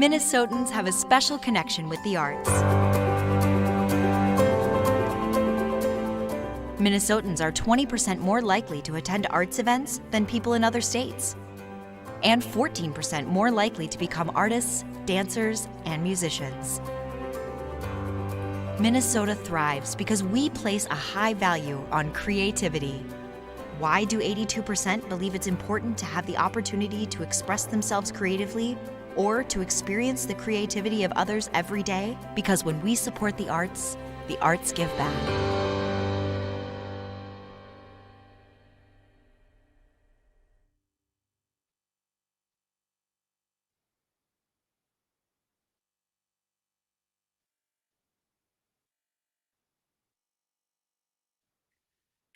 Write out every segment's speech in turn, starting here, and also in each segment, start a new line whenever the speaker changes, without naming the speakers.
Minnesotans have a special connection with the arts. Minnesotans are 20% more likely to attend arts events than people in other states, and 14% more likely to become artists, dancers, and musicians. Minnesota thrives because we place a high value on creativity. Why do 82% believe it's important to have the opportunity to express themselves creatively or to experience the creativity of others every day? Because when we support the arts give back.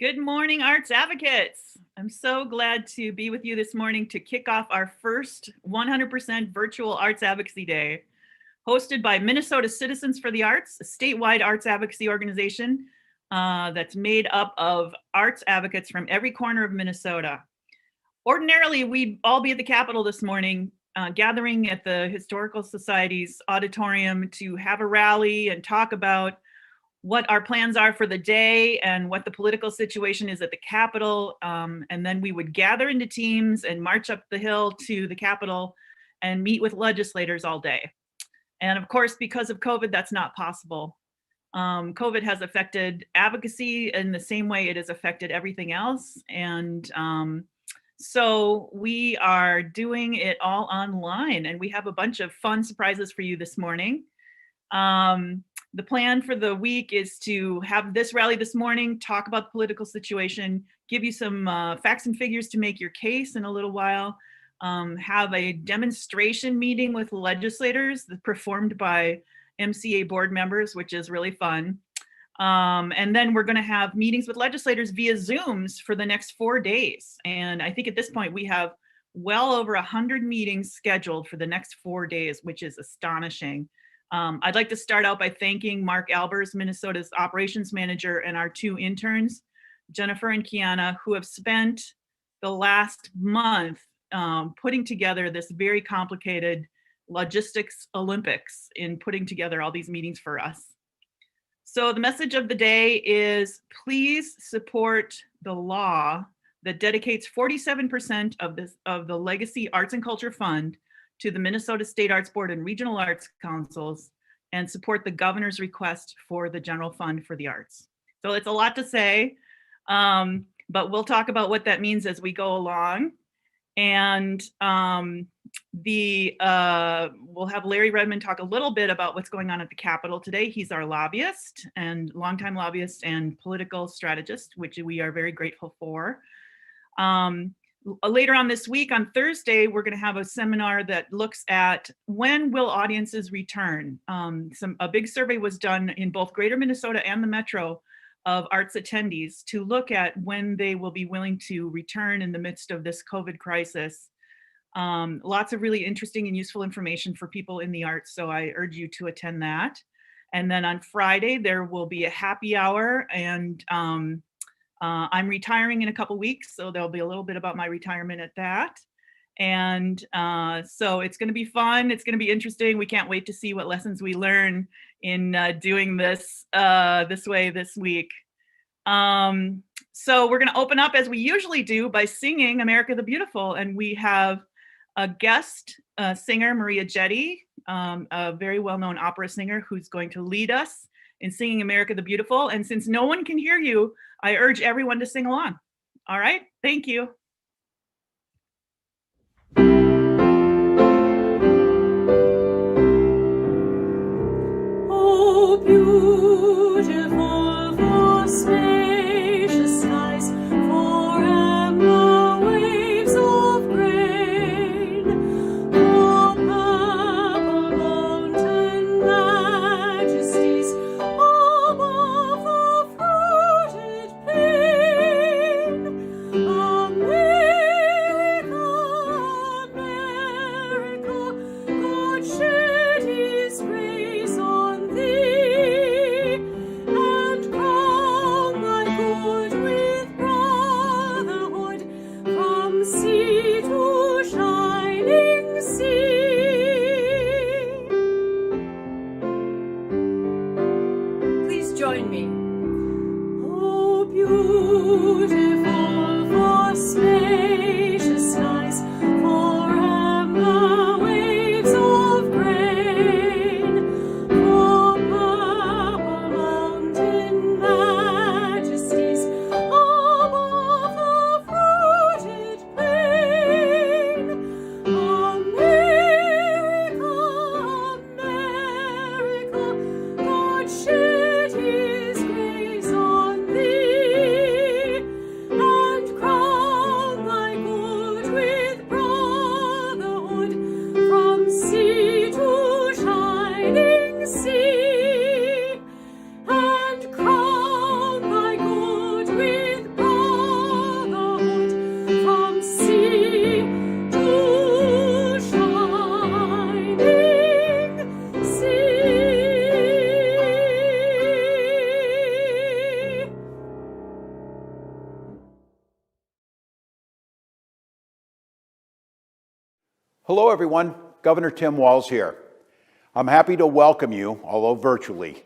Good morning, Arts Advocates. I'm so glad to be with you this morning to kick off our first 100% virtual Arts Advocacy Day, hosted by Minnesota Citizens for the Arts, a statewide arts advocacy organization that's made up of arts advocates from every corner of Minnesota. Ordinarily, we'd all be at the Capitol this morning, gathering at the Historical Society's auditorium to have a rally and talk about what our plans are for the day and what the political situation is at the Capitol. And then we would gather into teams and march up the hill to the Capitol and meet with legislators all day. And of course, because of COVID, that's not possible. COVID has affected advocacy in the same way it has affected everything else. And so we are doing it all online, and we have a bunch of fun surprises for you this morning. The plan for the week is to have this rally this morning, talk about the political situation, give you some facts and figures to make your case in a little while, have a demonstration meeting with legislators performed by MCA board members, which is really fun. And then we're going to have meetings with legislators via Zooms for the next 4 days. And I think at this point we have well over 100 meetings scheduled for the next 4 days, which is astonishing. I'd like to start out by thanking Mark Albers, Minnesota's operations manager, and our 2 interns, Jennifer and Kiana, who have spent the last month putting together this very complicated logistics Olympics in putting together all these meetings for us. So the message of the day is, please support the law that dedicates 47% of the Legacy Arts and Culture Fund to the Minnesota State Arts Board and Regional Arts Councils, and support the governor's request for the general fund for the arts. So it's a lot to say, but we'll talk about what that means as we go along. And we'll have Larry Redmond talk a little bit about what's going on at the Capitol today. He's our lobbyist and longtime lobbyist and political strategist, which we are very grateful for. Later on this week, on Thursday, we're going to have a seminar that looks at when will audiences return. A big survey was done in both Greater Minnesota and the Metro of arts attendees to look at when they will be willing to return in the midst of this COVID crisis. Lots of really interesting and useful information for people in the arts, so I urge you to attend that. And then on Friday, there will be a happy hour, and I'm retiring in a couple weeks, so there'll be a little bit about my retirement at that. And so it's going to be fun. It's going to be interesting. We can't wait to see what lessons we learn in doing this this way this week. So we're going to open up as we usually do by singing America the Beautiful. And we have a guest singer, Maria Jetty, a very well-known opera singer who's going to lead us in singing America the Beautiful. And since no one can hear you, I urge everyone to sing along. All right, thank you.
Oh, beautiful for spacious skies, for amber waves of grain, for purple mountain majesties, above the fruited plain. America
Hello, everyone. Governor Tim Walz here. I'm happy to welcome you, although virtually.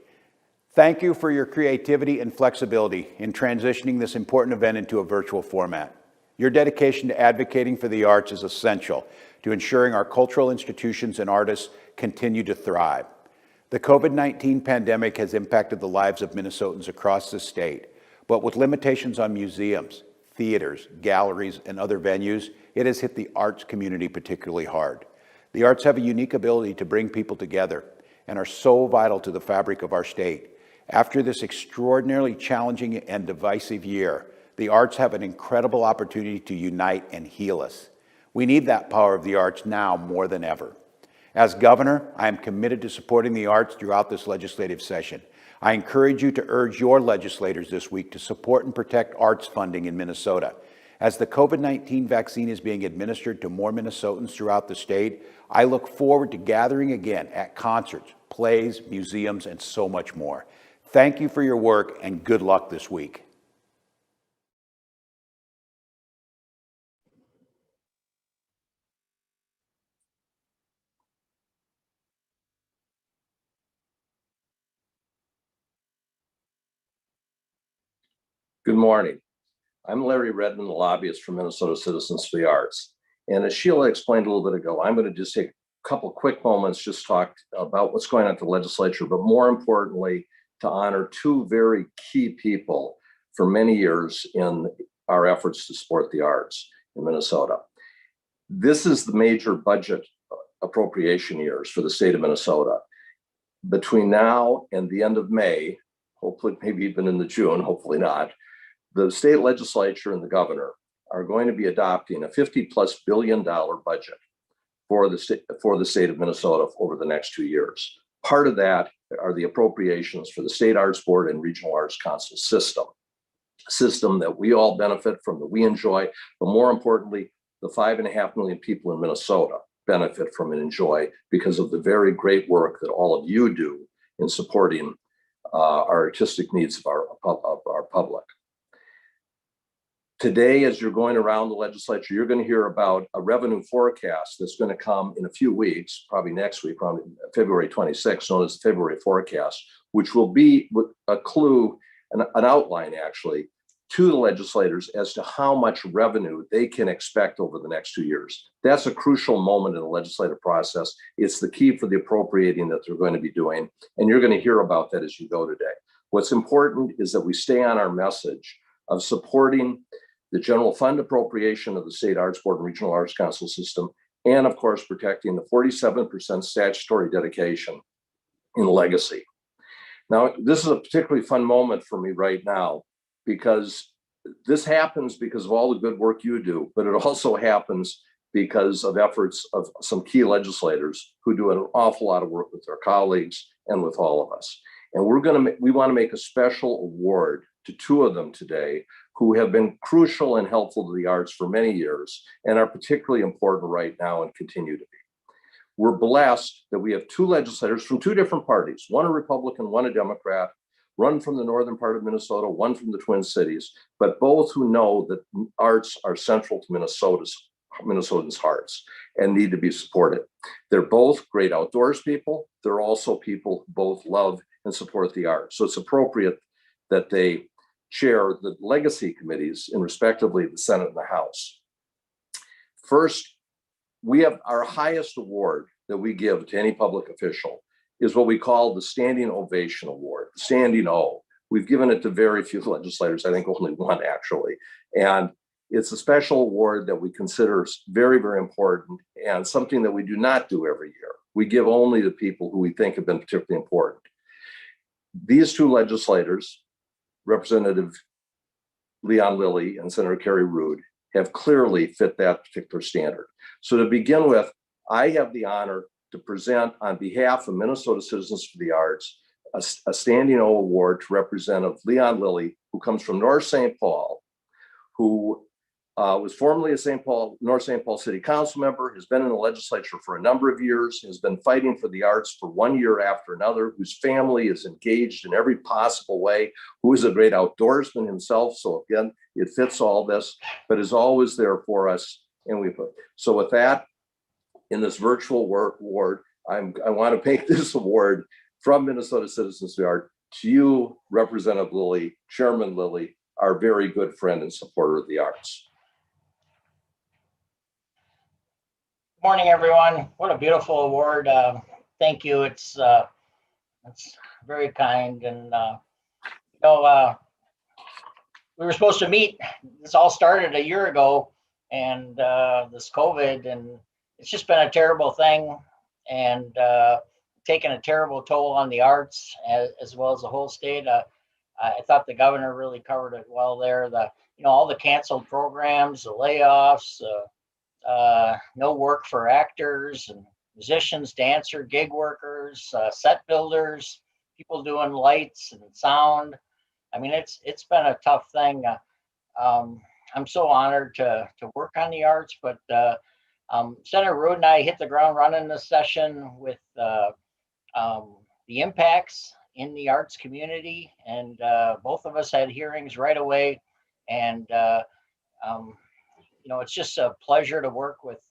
Thank you for your creativity and flexibility in transitioning this important event into a virtual format. Your dedication to advocating for the arts is essential to ensuring our cultural institutions and artists continue to thrive. The COVID-19 pandemic has impacted the lives of Minnesotans across the state, but with limitations on museums, theaters, galleries, and other venues, it has hit the arts community particularly hard. The arts have a unique ability to bring people together and are so vital to the fabric of our state. After this extraordinarily challenging and divisive year, the arts have an incredible opportunity to unite and heal us. We need that power of the arts now more than ever. As governor, I am committed to supporting the arts throughout this legislative session. I encourage you to urge your legislators this week to support and protect arts funding in Minnesota. As the COVID-19 vaccine is being administered to more Minnesotans throughout the state, I look forward to gathering again at concerts, plays, museums, and so much more. Thank you for your work and good luck this week.
Good morning. I'm Larry Redmond, the lobbyist for Minnesota Citizens for the Arts. And as Sheila explained a little bit ago, I'm going to just take a couple quick moments, just talk about what's going on at the legislature, but more importantly, to honor two very key people for many years in our efforts to support the arts in Minnesota. This is the major budget appropriation years for the state of Minnesota. Between now and the end of May, hopefully maybe even into June, hopefully not, the state legislature and the governor are going to be adopting a $50+ billion budget for the state of Minnesota over the next 2 years. Part of that are the appropriations for the State Arts Board and Regional Arts Council system that we all benefit from, that we enjoy, but more importantly, the 5.5 million people in Minnesota benefit from and enjoy because of the very great work that all of you do in supporting our artistic needs of our public. Today, as you're going around the legislature, you're going to hear about a revenue forecast that's going to come in a few weeks, probably next week, probably February 26th, known as the February forecast, which will be a clue, an outline actually, to the legislators as to how much revenue they can expect over the next 2 years. That's a crucial moment in the legislative process. It's the key for the appropriating that they're going to be doing, and you're going to hear about that as you go today. What's important is that we stay on our message of supporting the general fund appropriation of the State Arts Board and Regional Arts Council system, and of course, protecting the 47% statutory dedication in legacy. Now, this is a particularly fun moment for me right now, because this happens because of all the good work you do, but it also happens because of efforts of some key legislators who do an awful lot of work with their colleagues and with all of us. And we want to make a special award to two of them today who have been crucial and helpful to the arts for many years and are particularly important right now and continue to be. We're blessed that we have two legislators from two different parties, one a Republican, one a Democrat, one from the northern part of Minnesota, one from the Twin Cities, but both who know that arts are central to Minnesotans' hearts and need to be supported. They're both great outdoors people. They're also people who both love and support the arts. So it's appropriate that they chair the legacy committees in respectively the Senate and the House. First, we have our highest award that we give to any public official is what we call the Standing Ovation Award, the Standing O. We've given it to very few legislators, I think only one actually. And it's a special award that we consider very, very important and something that we do not do every year. We give only to people who we think have been particularly important. These two legislators, Representative Leon Lilly and Senator Kerry Rude, have clearly fit that particular standard. So to begin with, I have the honor to present on behalf of Minnesota Citizens for the Arts a Standing O Award to Representative Leon Lilly, who comes from North St. Paul, who was formerly a North St. Paul City Council member, has been in the legislature for a number of years, has been fighting for the arts for 1 year after another, whose family is engaged in every possible way, who is a great outdoorsman himself. So again, it fits all this, but is always there for us. And so with that, in this virtual award. I want to make this award from Minnesota Citizens for the Art to you, Representative Lilly, Chairman Lilly, our very good friend and supporter of the arts.
Good morning, everyone. What a beautiful award. Thank you. It's very kind. And, we were supposed to meet. This all started a year ago, and this COVID, and it's just been a terrible thing, and taken a terrible toll on the arts as well as the whole state. I thought the governor really covered it well there. All the canceled programs, the layoffs, no work for actors and musicians, dancer, gig workers, set builders, people doing lights and sound. I mean, it's been a tough thing. I'm so honored to work on the arts, but Senator Ruud and I hit the ground running this session with the impacts in the arts community, and both of us had hearings right away. And it's just a pleasure to work with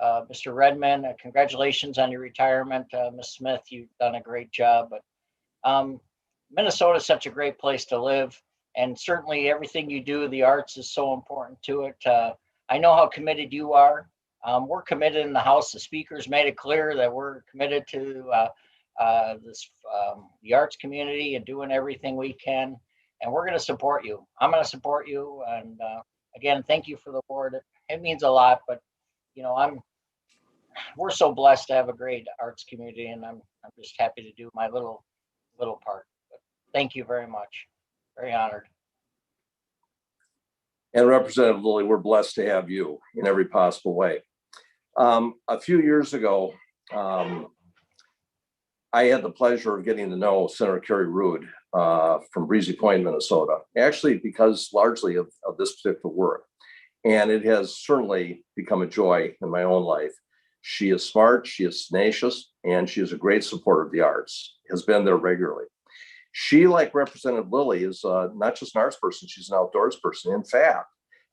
Mr. Redmond. Congratulations on your retirement, Ms. Smith. You've done a great job. But Minnesota is such a great place to live, and certainly everything you do, the arts is so important to it. I know how committed you are. We're committed in the House. The speakers made it clear that we're committed to the arts community and doing everything we can, and we're going to support you. I'm going to support you, and again, thank you for the award. It means a lot, but we're so blessed to have a great arts community, and I'm just happy to do my little part. Thank you very much. Very honored.
And Representative Lilly, we're blessed to have you in every possible way. A few years ago, I had the pleasure of getting to know Senator Kerry Ruud from Breezy Point, Minnesota, actually because largely of this particular work. And it has certainly become a joy in my own life. She is smart, she is tenacious, and she is a great supporter of the arts, has been there regularly. She, like Representative Lilly, is not just an arts person, she's an outdoors person. In fact,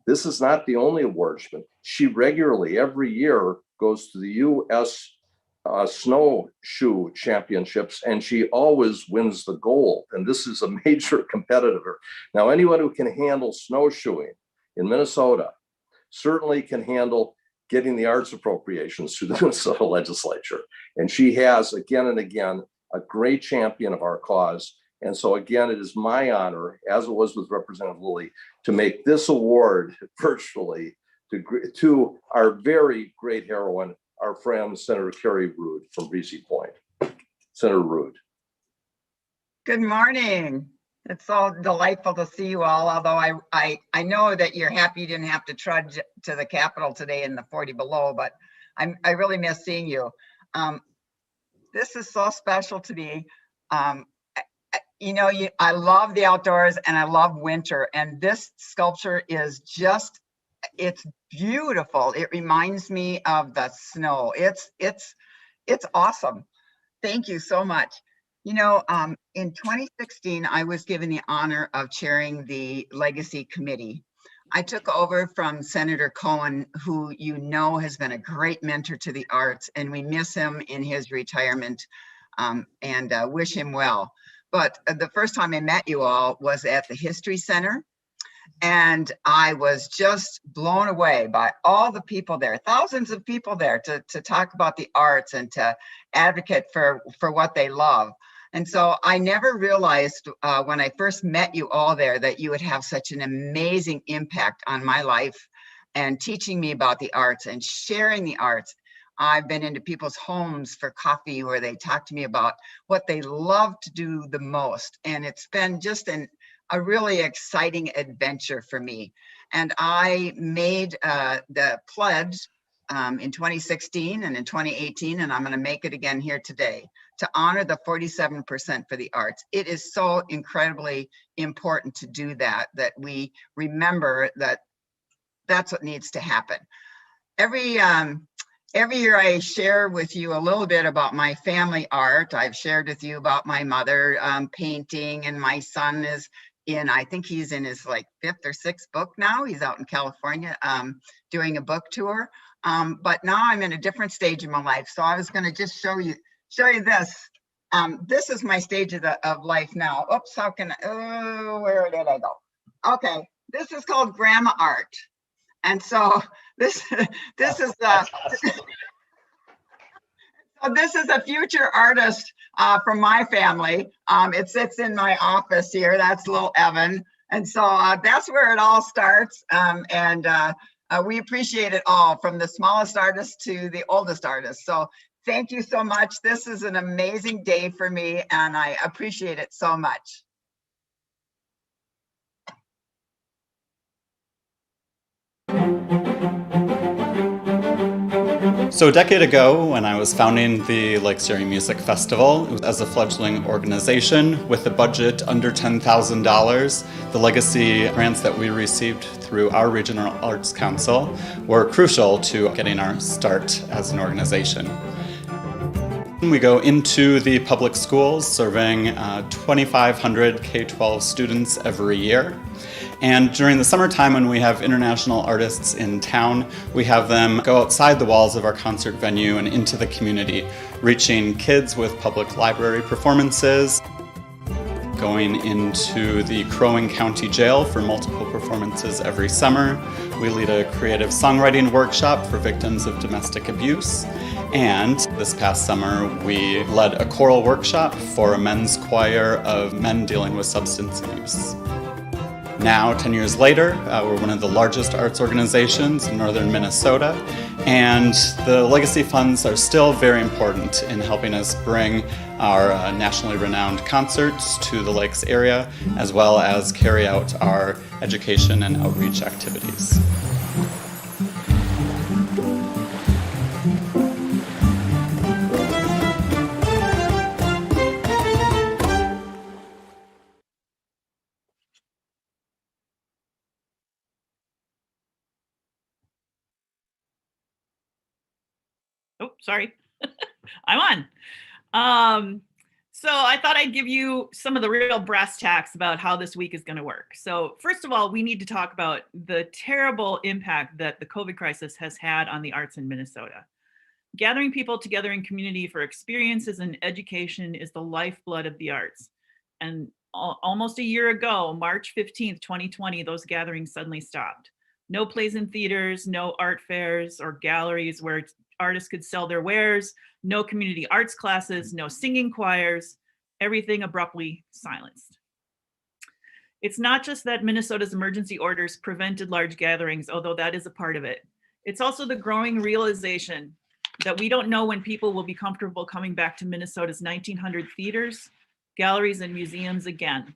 this is not the only award she regularly, every year, goes to the U.S. Snowshoe Championships, and she always wins the gold. And this is a major competitor. Now, anyone who can handle snowshoeing in Minnesota certainly can handle getting the arts appropriations through the Minnesota legislature. And she has, again and again, a great champion of our cause. And so again, it is my honor, as it was with Representative Lilly, to make this award virtually to our very great heroine, our friend, Senator Kerry Ruud from Breezy Point. Senator Ruud.
Good morning. It's so delightful to see you all, although I know that you're happy you didn't have to trudge to the Capitol today in the 40 below, but I really miss seeing you. This is so special to me. I love the outdoors and I love winter, and this sculpture is just, it's beautiful. It reminds me of the snow. It's awesome. Thank you so much. In 2016, I was given the honor of chairing the Legacy Committee. I took over from Senator Cohen, who has been a great mentor to the arts, and we miss him in his retirement and wish him well. But the first time I met you all was at the History Center, and I was just blown away by all the people there, thousands of people there to talk about the arts and to advocate for what they love. And so I never realized when I first met you all there that you would have such an amazing impact on my life and teaching me about the arts and sharing the arts. I've been into people's homes for coffee where they talk to me about what they love to do the most. And it's been just a really exciting adventure for me. And I made the pledge in 2016 and in 2018, and I'm going to make it again here today, to honor the 47% for the arts. It is so incredibly important to do that we remember that that's what needs to happen. Every year I share with you a little bit about my family art. I've shared with you about my mother painting, and my son is I think he's in his like 5th or 6th book now. He's out in California doing a book tour. But now I'm in a different stage of my life. So I was going to just show you this. This is my stage of life now. Oops, how can where did I go? Okay, this is called grandma art. And so this is so this is a future artist from my family. It sits in my office here. That's little Evan. And so that's where it all starts. We appreciate it all, from the smallest artist to the oldest artist. So thank you so much. This is an amazing day for me, and I appreciate it so much.
So a decade ago, when I was founding the Lakes Erie Music Festival as a fledgling organization with a budget under $10,000, the legacy grants that we received through our Regional Arts Council were crucial to getting our start as an organization. We go into the public schools, serving 2,500 K-12 students every year. And during the summertime, when we have international artists in town, we have them go outside the walls of our concert venue and into the community, reaching kids with public library performances, going into the Crow Wing County Jail for multiple performances every summer. We lead a creative songwriting workshop for victims of domestic abuse. And this past summer, we led a choral workshop for a men's choir of men dealing with substance abuse. Now, 10 years later, we're one of the largest arts organizations in northern Minnesota, and the legacy funds are still very important in helping us bring our nationally renowned concerts to the Lakes area, as well as carry out our education and outreach activities.
Oh, sorry. I'm on. So I thought I'd give you some of the real brass tacks about how this week is going to work. So first of all, we need to talk about the terrible impact that the COVID crisis has had on the arts in Minnesota. Gathering people together in community for experiences and education is the lifeblood of the arts. And almost a year ago, March 15th, 2020, those gatherings suddenly stopped. No plays in theaters, no art fairs or galleries where artists could sell their wares, no community arts classes, no singing choirs, everything abruptly silenced. It's not just that Minnesota's emergency orders prevented large gatherings, although that is a part of it. It's also the growing realization that we don't know when people will be comfortable coming back to Minnesota's 1,900 theaters, galleries, and museums again.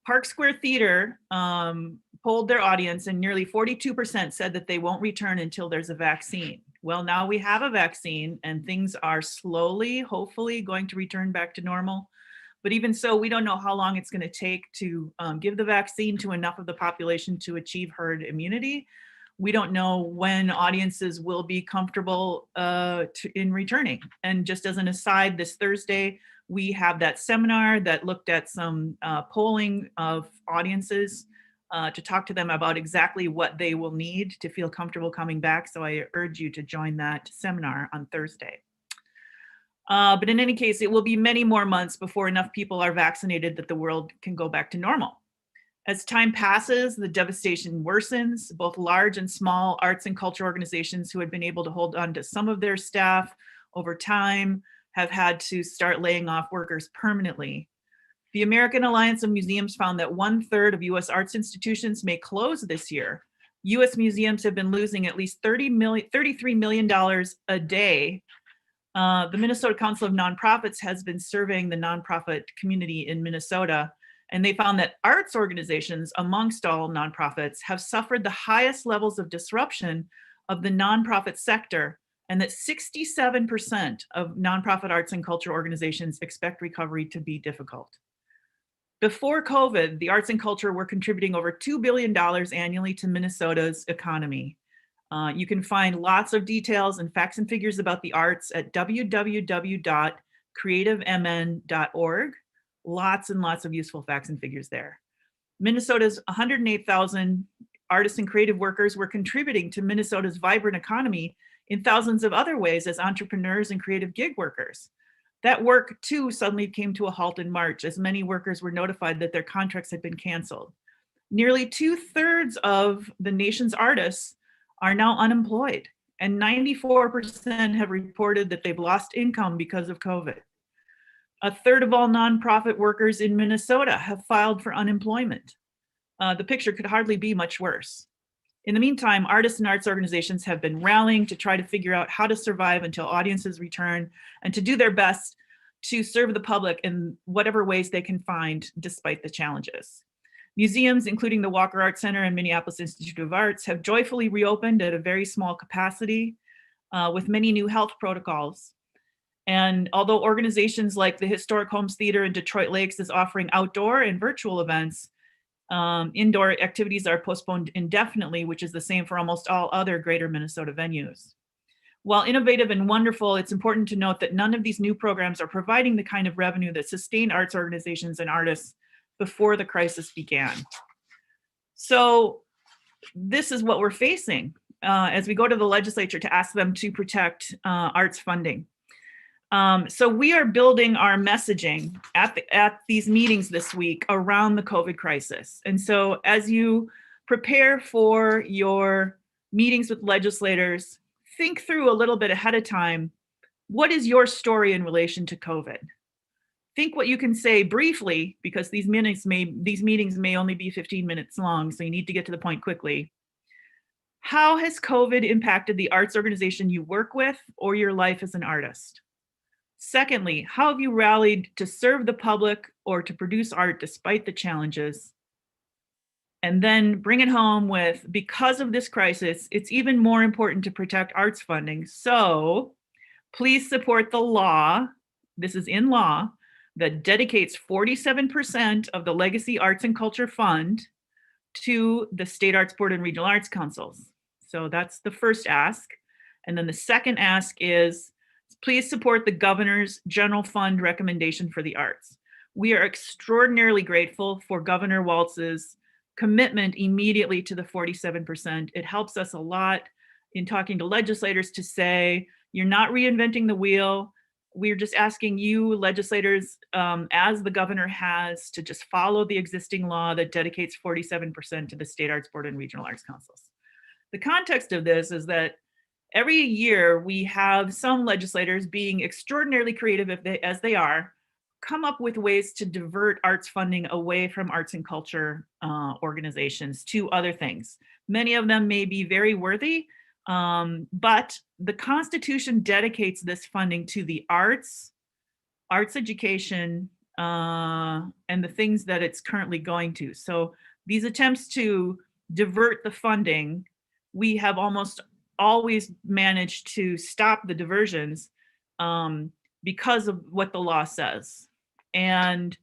Park Square Theater polled their audience, and nearly 42% said that they won't return until there's a vaccine. Well, now we have a vaccine and things are slowly, hopefully, going to return back to normal. But even so, we don't know how long it's going to take to give the vaccine to enough of the population to achieve herd immunity. We don't know when audiences will be comfortable in returning. And just as an aside, this Thursday, we have that seminar that looked at some polling of audiences to talk to them about exactly what they will need to feel comfortable coming back. So I urge you to join that seminar on Thursday. But in any case, it will be many more months before enough people are vaccinated that the world can go back to normal. As time passes, the devastation worsens. Both large and small arts and culture organizations who had been able to hold on to some of their staff over time have had to start laying off workers permanently. The American Alliance of Museums found that 1/3 of US arts institutions may close this year. US museums have been losing at least $33 million a day. The Minnesota Council of Nonprofits has been surveying the nonprofit community in Minnesota, and they found that arts organizations amongst all nonprofits have suffered the highest levels of disruption of the nonprofit sector, and that 67% of nonprofit arts and culture organizations expect recovery to be difficult. Before COVID, the arts and culture were contributing over $2 billion annually to Minnesota's economy. You can find lots of details and facts and figures about the arts at www.creativemn.org Lots and lots of useful facts and figures there. Minnesota's 108,000 artists and creative workers were contributing to Minnesota's vibrant economy in thousands of other ways as entrepreneurs and creative gig workers. That work too suddenly came to a halt in March as many workers were notified that their contracts had been canceled. Nearly 2/3 of the nation's artists are now unemployed, and 94% have reported that they've lost income because of COVID. A third of all nonprofit workers in Minnesota have filed for unemployment. The picture could hardly be much worse. In the meantime, artists and arts organizations have been rallying to try to figure out how to survive until audiences return and to do their best to serve the public in whatever ways they can find despite the challenges. Museums, including the Walker Art Center and Minneapolis Institute of Arts, have joyfully reopened at a very small capacity with many new health protocols. And although organizations like the Historic Homes Theater in Detroit Lakes is offering outdoor and virtual events, indoor activities are postponed indefinitely, which is the same for almost all other greater Minnesota venues. While innovative and wonderful, it's important to note that none of these new programs are providing the kind of revenue that sustained arts organizations and artists before the crisis began. So this is what we're facing as we go to the legislature to ask them to protect arts funding. So we are building our messaging at these meetings this week around the COVID crisis. And so as you prepare for your meetings with legislators, think through a little bit ahead of time, what is your story in relation to COVID? Think what you can say briefly, because these meetings may only be 15 minutes long, so you need to get to the point quickly. How has COVID impacted the arts organization you work with or your life as an artist? Secondly, how have you rallied to serve the public or to produce art despite the challenges? And then bring it home with, because of this crisis, it's even more important to protect arts funding. So please support the law, this is in law, that dedicates 47% of the Legacy Arts and Culture Fund to the State Arts Board and Regional Arts Councils. So that's the first ask. And then the second ask is, please support the governor's general fund recommendation for the arts. We are extraordinarily grateful for Governor Walz's commitment immediately to the 47%. It helps us a lot in talking to legislators to say, you're not reinventing the wheel. We're just asking you legislators, as the governor has, to just follow the existing law that dedicates 47% to the State Arts Board and Regional Arts Councils. The context of this is that every year we have some legislators, being extraordinarily creative as they are, come up with ways to divert arts funding away from arts and culture organizations to other things. Many of them may be very worthy, but the Constitution dedicates this funding to the arts, arts education, and the things that it's currently going to. So these attempts to divert the funding, we have almost always managed to stop the diversions because of what the law says. And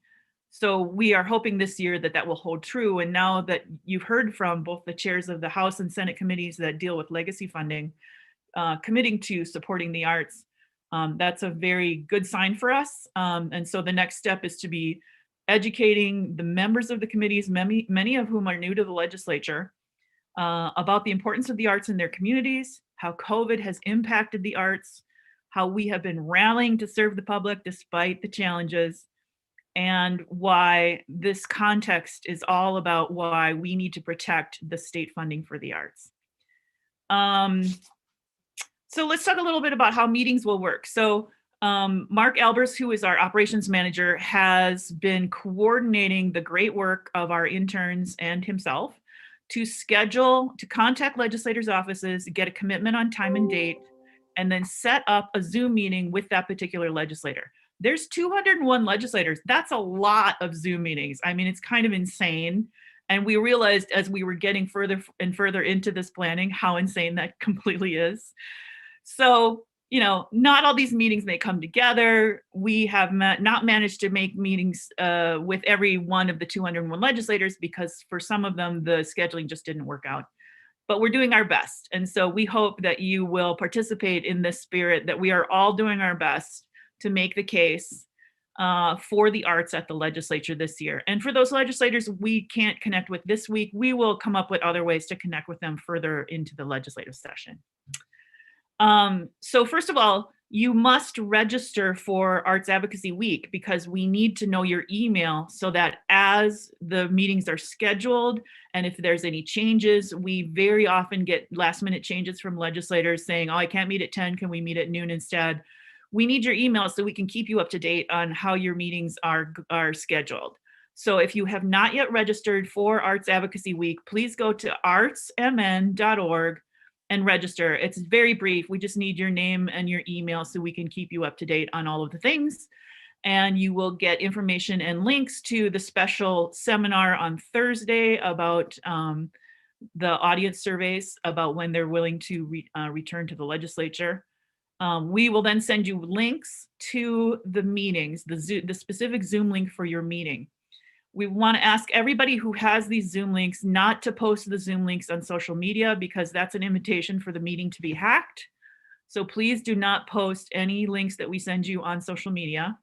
so we are hoping this year that that will hold true. And now that you've heard from both the chairs of the House and Senate committees that deal with legacy funding, committing to supporting the arts, that's a very good sign for us. And so the next step is to be educating the members of the committees, many of whom are new to the legislature, about the importance of the arts in their communities, how COVID has impacted the arts, how we have been rallying to serve the public despite the challenges, and why this context is all about why we need to protect the state funding for the arts. So let's talk a little bit about how meetings will work. So Mark Albers, who is our operations manager, has been coordinating the great work of our interns and himself to contact legislators' offices, get a commitment on time and date, and then set up a Zoom meeting with that particular legislator. There's 201 legislators. That's a lot of Zoom meetings. I mean, it's kind of insane. And we realized as we were getting further and further into this planning, how insane that completely is. So, you know, not all these meetings may come together. We have not managed to make meetings with every one of the 201 legislators because for some of them, the scheduling just didn't work out. But we're doing our best. And so we hope that you will participate in this spirit, that we are all doing our best to make the case for the arts at the legislature this year. And for those legislators we can't connect with this week, we will come up with other ways to connect with them further into the legislative session. So first of all, you must register for Arts Advocacy Week because we need to know your email so that as the meetings are scheduled and if there's any changes, we very often get last minute changes from legislators saying, oh, I can't meet at 10, can we meet at noon instead? We need your email so we can keep you up to date on how your meetings are scheduled. So if you have not yet registered for Arts Advocacy Week, please go to artsmn.org and register. It's very brief. We just need your name and your email so we can keep you up to date on all of the things. And you will get information and links to the special seminar on Thursday about the audience surveys about when they're willing to return to the legislature. We will then send you links to the meetings, the specific Zoom link for your meeting. We want to ask everybody who has these Zoom links not to post the Zoom links on social media because that's an invitation for the meeting to be hacked. So please do not post any links that we send you on social media.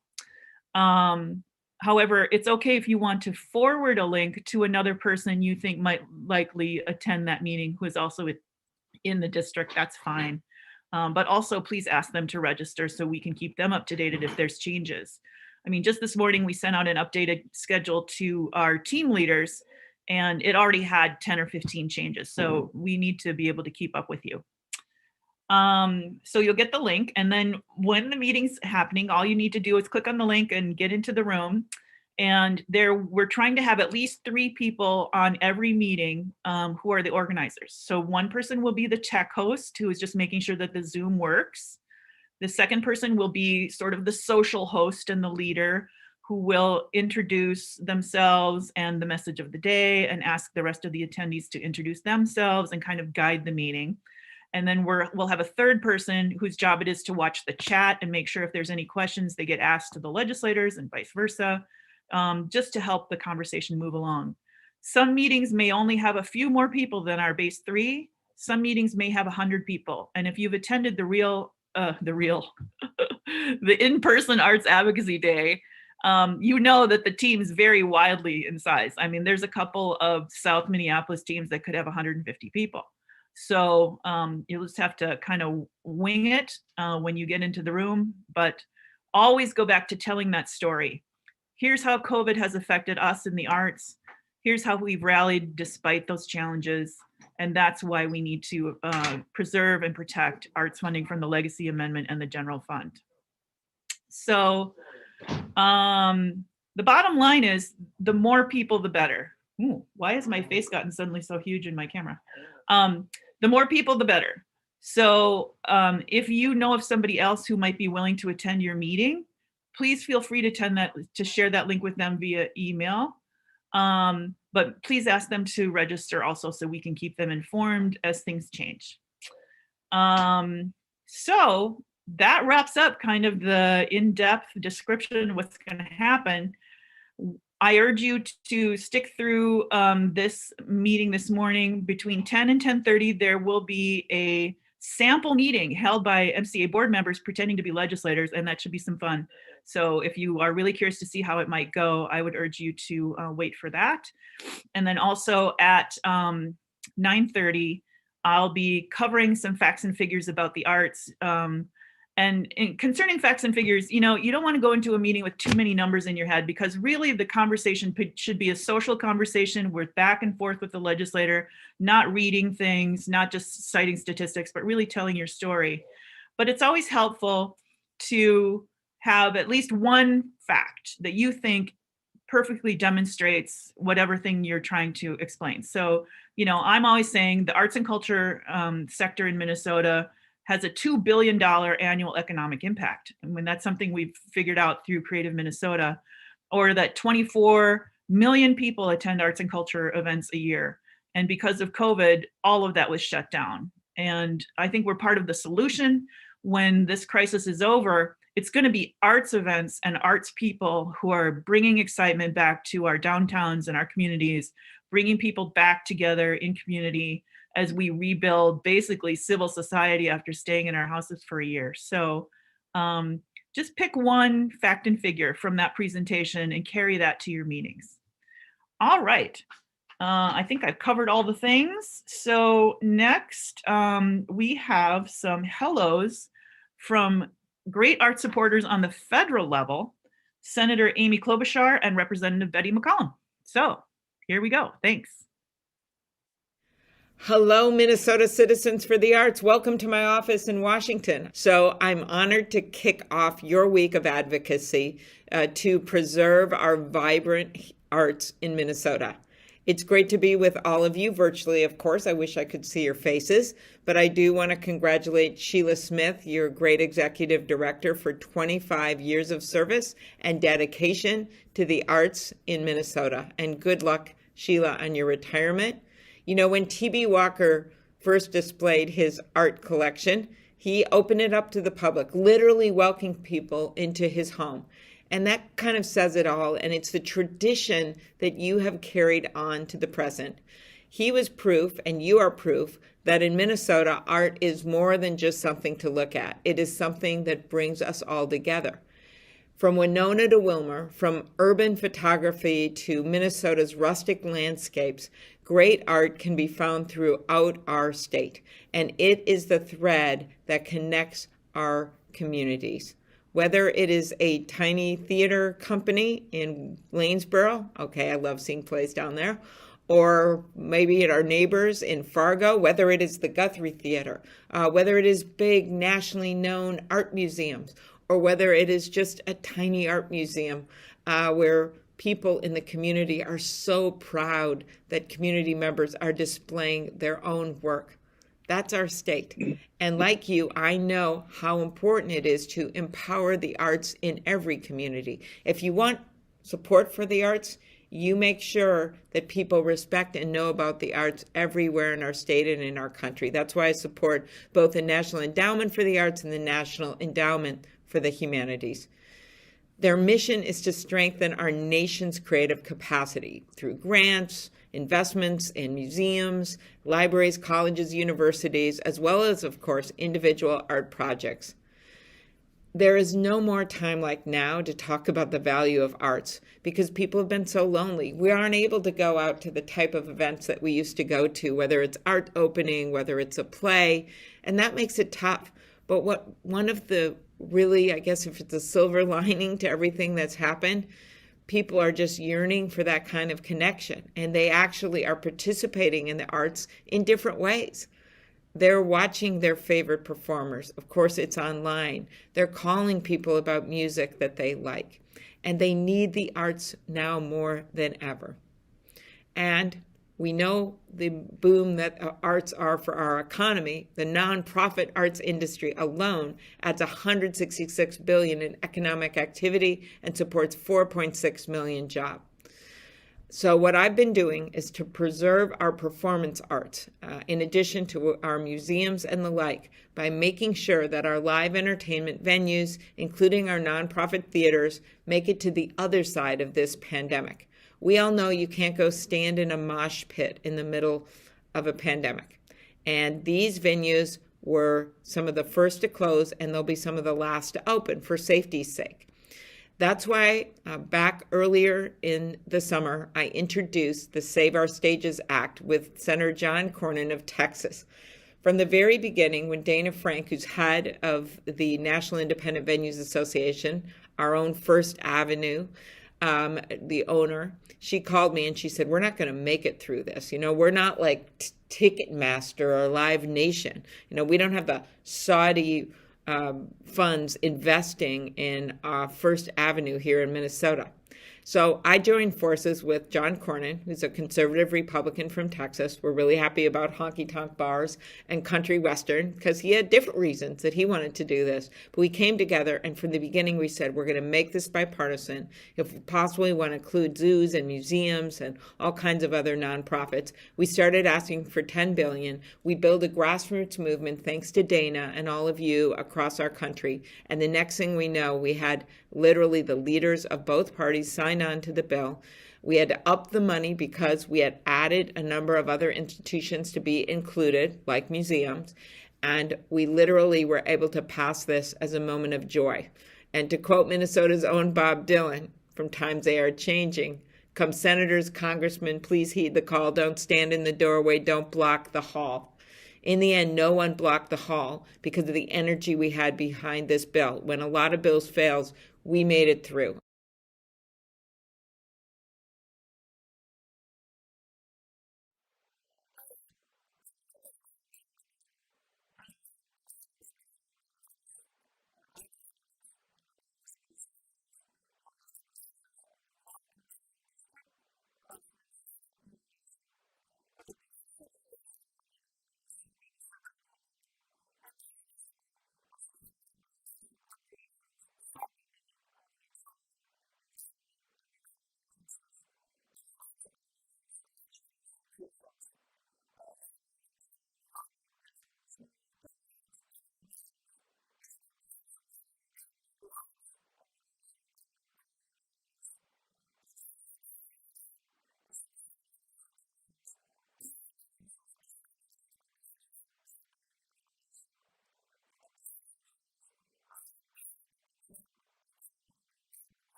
However, it's okay if you want to forward a link to another person you think might likely attend that meeting who is also in the district, that's fine. But also please ask them to register so we can keep them up to date if there's changes. I mean, just this morning we sent out an updated schedule to our team leaders and it already had 10 or 15 changes. So we need to be able to keep up with you. So you'll get the link, and then when the meeting's happening, all you need to do is click on the link and get into the room. And we're trying to have at least 3 people on every meeting who are the organizers. So one person will be the tech host who is just making sure that the Zoom works. The second person will be sort of the social host and the leader who will introduce themselves and the message of the day and ask the rest of the attendees to introduce themselves and kind of guide the meeting. And then we'll have a third person whose job it is to watch the chat and make sure if there's any questions they get asked to the legislators and vice versa, just to help the conversation move along. Some meetings may only have a few more people than our base 3. Some meetings may have 100 people. And if you've attended the in-person Arts Advocacy Day, you know that the teams vary wildly in size. I mean, there's a couple of South Minneapolis teams that could have 150 people. So you'll just have to kind of wing it when you get into the room, but always go back to telling that story. Here's how COVID has affected us in the arts. Here's how we've rallied despite those challenges. And that's why we need to preserve and protect arts funding from the Legacy Amendment and the General Fund. So the bottom line is the more people, the better. Ooh, why has my face gotten suddenly so huge in my camera? The more people, the better. So if you know of somebody else who might be willing to attend your meeting, please feel free to share that link with them via email. But please ask them to register also so we can keep them informed as things change. So that wraps up kind of the in-depth description of what's going to happen. I urge you to stick through this meeting this morning. Between 10 and 10:30, there will be a sample meeting held by MCA board members pretending to be legislators, and that should be some fun. So if you are really curious to see how it might go, I would urge you to wait for that. And then also at 9:30, I'll be covering some facts and figures about the arts. And concerning facts and figures, you know, you don't want to go into a meeting with too many numbers in your head, because really the conversation should be a social conversation with back and forth with the legislator, not reading things, not just citing statistics, but really telling your story. But it's always helpful to have at least one fact that you think perfectly demonstrates whatever thing you're trying to explain. So, you know, I'm always saying the arts and culture sector in Minnesota has a $2 billion annual economic impact. I mean, that's something we've figured out through Creative Minnesota, or that 24 million people attend arts and culture events a year. And because of COVID, all of that was shut down. And I think we're part of the solution. When this crisis is over, it's going to be arts events and arts people who are bringing excitement back to our downtowns and our communities, bringing people back together in community as we rebuild basically civil society after staying in our houses for a year. So Just pick one fact and figure from that presentation and carry that to your meetings. All right. I think I've covered all the things. So next, we have some hellos from great art supporters on the federal level, Senator Amy Klobuchar and Representative Betty McCollum. So here we go. Thanks.
Hello, Minnesota Citizens for the Arts. Welcome to my office in Washington. So I'm honored to kick off your week of advocacy to preserve our vibrant arts in Minnesota. It's great to be with all of you virtually, of course. I wish I could see your faces, but I do want to congratulate Sheila Smith, your great executive director, for 25 years of service and dedication to the arts in Minnesota. And good luck, Sheila, on your retirement. You know, when T.B. Walker first displayed his art collection, he opened it up to the public, literally welcoming people into his home. And that kind of says it all. And it's the tradition that you have carried on to the present. He was proof, and you are proof, that in Minnesota, art is more than just something to look at. It is something that brings us all together. From Winona to Wilmer, from urban photography to Minnesota's rustic landscapes, great art can be found throughout our state. And it is the thread that connects our communities. Whether it is a tiny theater company in Lanesboro, okay, I love seeing plays down there, or maybe at our neighbors in Fargo, whether it is the Guthrie Theater, whether it is big nationally known art museums, or whether it is just a tiny art museum where people in the community are so proud that community members are displaying their own work. That's our state. And like you, I know how important it is to empower the arts in every community. If you want support for the arts, you make sure that people respect and know about the arts everywhere in our state and in our country. That's why I support both the National Endowment for the Arts and the National Endowment for the Humanities. Their mission is to strengthen our nation's creative capacity through grants, investments in museums, libraries, colleges, universities, as well as, of course, individual art projects. There is no more time like now to talk about the value of arts because people have been so lonely. We aren't able to go out to the type of events that we used to go to, whether it's art opening, whether it's a play, and that makes it tough. But one of the really, I guess if it's a silver lining to everything that's happened, people are just yearning for that kind of connection, and they actually are participating in the arts in different ways. They're watching their favorite performers. Of course, it's online. They're calling people about music that they like, and they need the arts now more than ever. And we know the boom that arts are for our economy. The nonprofit arts industry alone adds $166 billion in economic activity and supports 4.6 million jobs. So what I've been doing is to preserve our performance arts, in addition to our museums and the like, by making sure that our live entertainment venues, including our nonprofit theaters, make it to the other side of this pandemic. We all know you can't go stand in a mosh pit in the middle of a pandemic. And these venues were some of the first to close, and they'll be some of the last to open for safety's sake. That's why back earlier in the summer, I introduced the Save Our Stages Act with Senator John Cornyn of Texas. From the very beginning, when Dana Frank, who's head of the National Independent Venues Association, our own First Avenue, the owner, she called me and she said, we're not going to make it through this. You know, we're not like Ticketmaster or Live Nation. You know, we don't have the Saudi funds investing in First Avenue here in Minnesota. So I joined forces with John Cornyn, who's a conservative Republican from Texas. We're really happy about honky-tonk bars and country western because he had different reasons that he wanted to do this. But we came together, and from the beginning we said we're going to make this bipartisan. If possible, we want to include zoos and museums and all kinds of other nonprofits. We started asking for $10 billion. We built a grassroots movement thanks to Dana and all of you across our country. And the next thing we know, we had literally the leaders of both parties sign on to the bill. We had to up the money because we had added a number of other institutions to be included, like museums, and we literally were able to pass this as a moment of joy. And to quote Minnesota's own Bob Dylan, from times they are changing, come senators, congressmen, please heed the call. Don't stand in the doorway. Don't block the hall. In the end, no one blocked the hall because of the energy we had behind this bill. When a lot of bills fails, we made it through.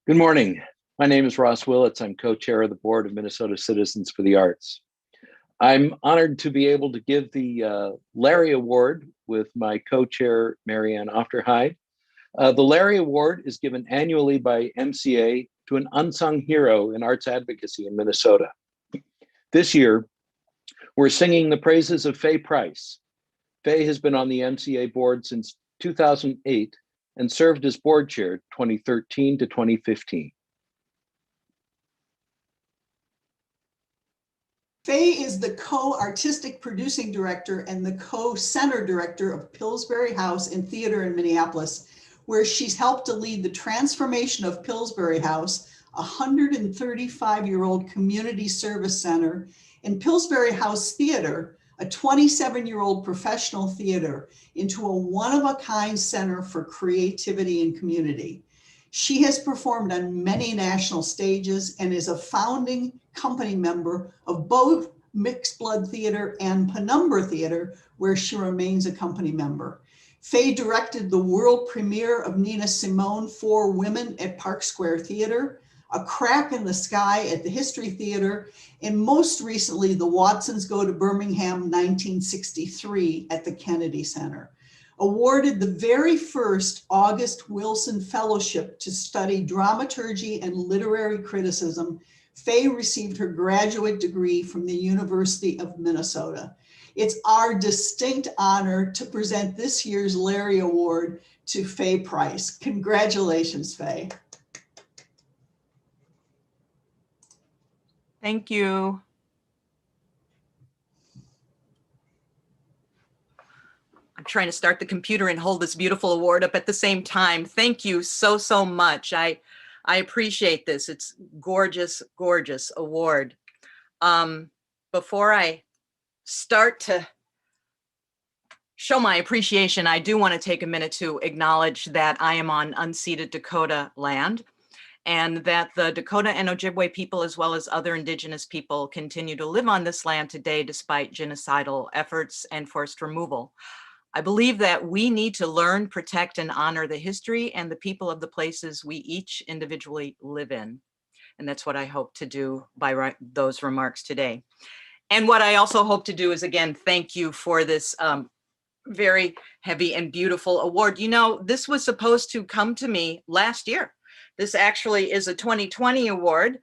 Good morning. My name is Ross Willits. I'm co-chair of the board of Minnesota Citizens for the Arts. I'm honored to be able to give the Larry Award with my co-chair, Marianne Ofterheide. The Larry Award is given annually by MCA to an unsung hero in arts advocacy in Minnesota. This year, we're singing the praises of Faye Price. Faye has been on the MCA board since 2008 and served as board chair 2013 to 2015.
Faye is the co-artistic producing director and the co-center director of Pillsbury House and Theater in Minneapolis, where she's helped to lead the transformation of Pillsbury House, a 135-year-old community service center, and Pillsbury House Theater, a 27-year-old professional theater, into a one-of-a-kind center for creativity and community. She has performed on many national stages and is a founding company member of both Mixed Blood Theater and Penumbra Theater, where she remains a company member. Faye directed the world premiere of Nina Simone, Four Women at Park Square Theater, A Crack in the Sky at the History Theater, and most recently, The Watsons Go to Birmingham 1963 at the Kennedy Center. Awarded the very first August Wilson Fellowship to study dramaturgy and literary criticism, Faye received her graduate degree from the University of Minnesota. It's our distinct honor to present this year's Larry Award to Faye Price. Congratulations, Faye.
Thank you. I'm trying to start the computer and hold this beautiful award up at the same time. Thank you so, so much. I appreciate this. It's gorgeous, gorgeous award. Before I start to show my appreciation, I do want to take a minute to acknowledge that I am on unceded Dakota land, and that the Dakota and Ojibwe people, as well as other indigenous people, continue to live on this land today despite genocidal efforts and forced removal. I believe that we need to learn, protect, and honor the history and the people of the places we each individually live in. And that's what I hope to do by those remarks today. And what I also hope to do is, again, thank you for this very heavy and beautiful award. You know, this was supposed to come to me last year. This actually is a 2020 award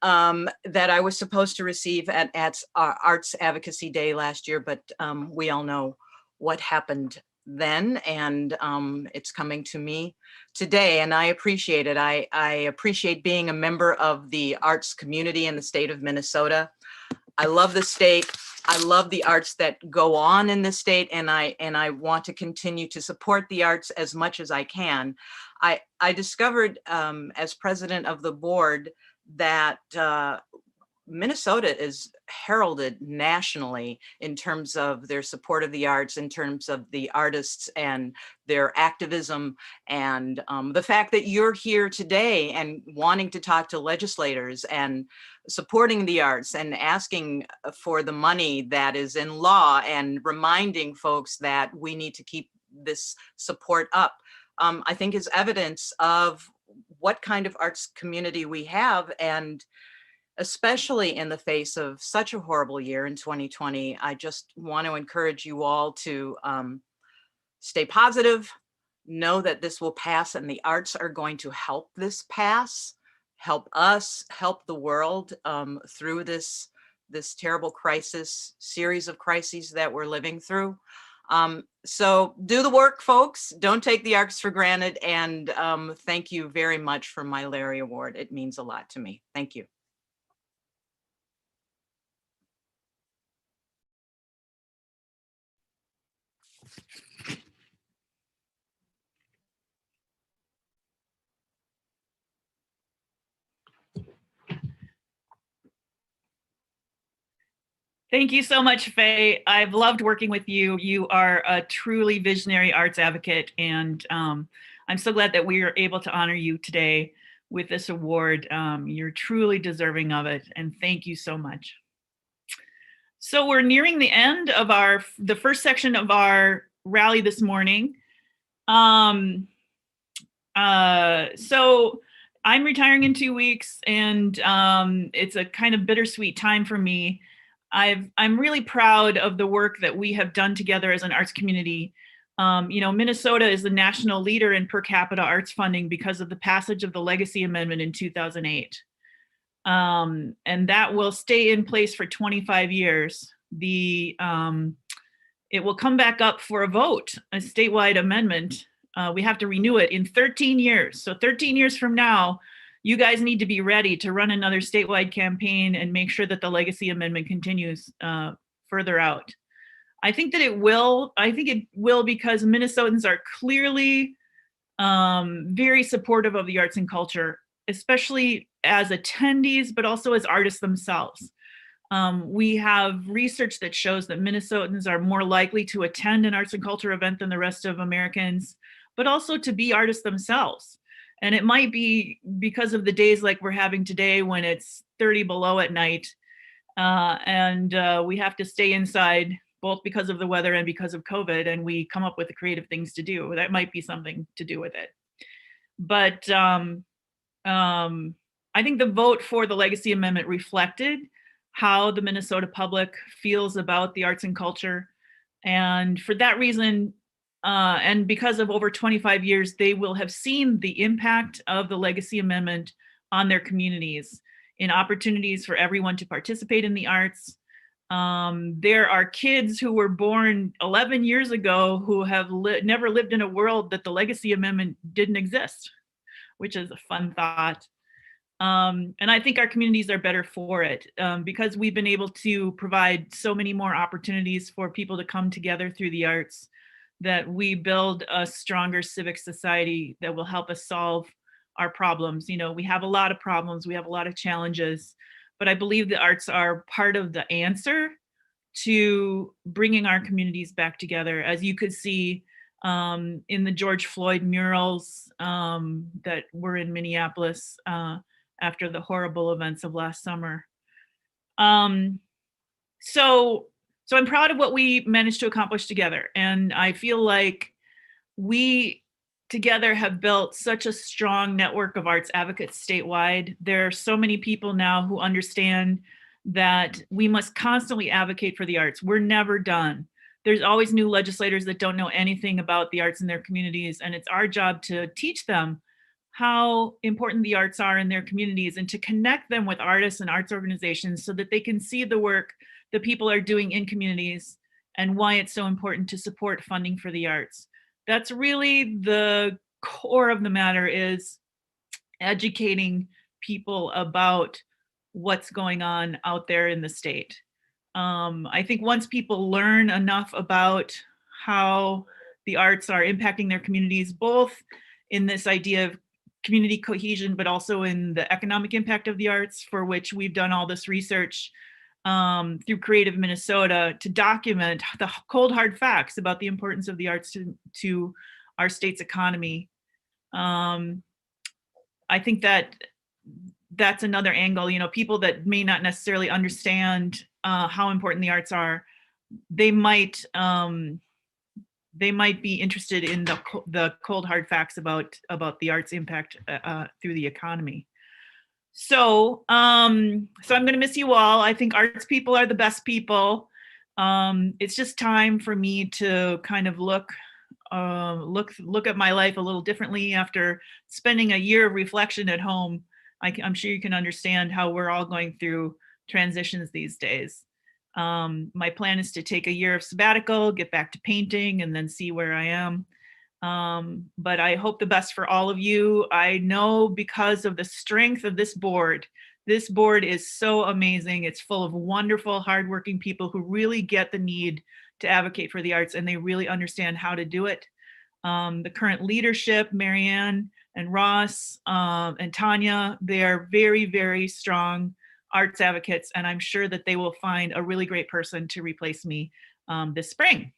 that I was supposed to receive at Arts Advocacy Day last year, but we all know what happened then, and it's coming to me today, and I appreciate it. I appreciate being a member of the arts community in the state of Minnesota. I love the state. I love the arts that go on in this state, and I want to continue to support the arts as much as I can. I discovered as president of the board that Minnesota is heralded nationally in terms of their support of the arts, in terms of the artists and their activism, and the fact that you're here today and wanting to talk to legislators and supporting the arts and asking for the money that is in law and reminding folks that we need to keep this support up, I think is evidence of what kind of arts community we have. And especially in the face of such a horrible year in 2020, I just want to encourage you all to stay positive, know that this will pass, and the arts are going to help this pass, help us, help the world through this terrible series of crises that we're living through. So do the work, folks. Don't take the arts for granted. And thank you very much for my Larry Award. It means a lot to me. Thank you.
Thank you so much, Faye. I've loved working with you. You are a truly visionary arts advocate, and I'm so glad that we are able to honor you today with this award. You're truly deserving of it, and thank you so much. So we're nearing the end of the first section of our rally this morning. So I'm retiring in 2 weeks, and it's a kind of bittersweet time for me. I'm really proud of the work that we have done together as an arts community. Minnesota is the national leader in per capita arts funding because of the passage of the Legacy Amendment in 2008. And that will stay in place for 25 years. It will come back up for a vote, a statewide amendment. We have to renew it in 13 years. So 13 years from now, you guys need to be ready to run another statewide campaign and make sure that the Legacy Amendment continues further out. I think that it will. I think it will because Minnesotans are clearly very supportive of the arts and culture, especially as attendees, but also as artists themselves. We have research that shows that Minnesotans are more likely to attend an arts and culture event than the rest of Americans, but also to be artists themselves. And it might be because of the days like we're having today when it's 30 below at night, and we have to stay inside both because of the weather and because of COVID, and we come up with the creative things to do. That might be something to do with it. But I think the vote for the Legacy Amendment reflected how the Minnesota public feels about the arts and culture. And for that reason, and because of over 25 years, they will have seen the impact of the Legacy Amendment on their communities in opportunities for everyone to participate in the arts. There are kids who were born 11 years ago who have never lived in a world that the Legacy Amendment didn't exist, which is a fun thought. And I think our communities are better for it because we've been able to provide so many more opportunities for people to come together through the arts, that we build a stronger civic society that will help us solve our problems. We have a lot of problems, we have a lot of challenges, but I believe the arts are part of the answer to bringing our communities back together. As you could see in the George Floyd murals that were in Minneapolis, after the horrible events of last summer. So I'm proud of what we managed to accomplish together. And I feel like we together have built such a strong network of arts advocates statewide. There are so many people now who understand that we must constantly advocate for the arts. We're never done. There's always new legislators that don't know anything about the arts in their communities. And it's our job to teach them how important the arts are in their communities and to connect them with artists and arts organizations so that they can see the work that people are doing in communities and why it's so important to support funding for the arts. That's really the core of the matter, is educating people about what's going on out there in the state. I think once people learn enough about how the arts are impacting their communities, both in this idea of community cohesion, but also in the economic impact of the arts, for which we've done all this research through Creative Minnesota to document the cold hard facts about the importance of the arts to our state's economy. I think that's another angle. People that may not necessarily understand how important the arts are, they might be interested in the cold hard facts about the arts impact through the economy. So I'm going to miss you all. I think arts people are the best people. It's just time for me to kind of look at my life a little differently after spending a year of reflection at home. I'm sure you can understand how we're all going through transitions these days. My plan is to take a year of sabbatical, get back to painting, and then see where I am. But I hope the best for all of you. I know because of the strength of this board is so amazing. It's full of wonderful, hardworking people who really get the need to advocate for the arts, and they really understand how to do it. The current leadership, Marianne and Ross and Tanya, they are very, very strong arts advocates, and I'm sure that they will find a really great person to replace me this spring.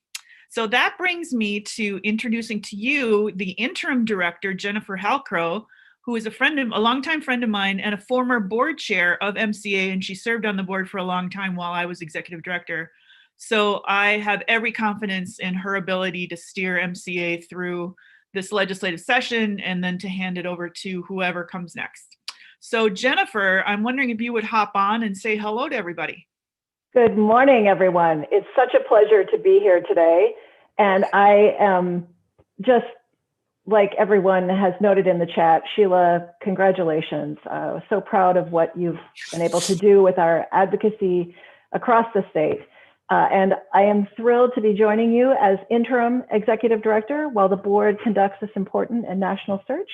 So that brings me to introducing to you the interim director, Jennifer Halcrow, who is a longtime friend of mine and a former board chair of MCA, and she served on the board for a long time while I was executive director. So I have every confidence in her ability to steer MCA through this legislative session and then to hand it over to whoever comes next. So Jennifer, I'm wondering if you would hop on and say hello to everybody.
Good morning, everyone. It's such a pleasure to be here today. And I am just, like everyone has noted in the chat, Sheila, congratulations. So proud of what you've been able to do with our advocacy across the state. And I am thrilled to be joining you as interim executive director while the board conducts this important and national search.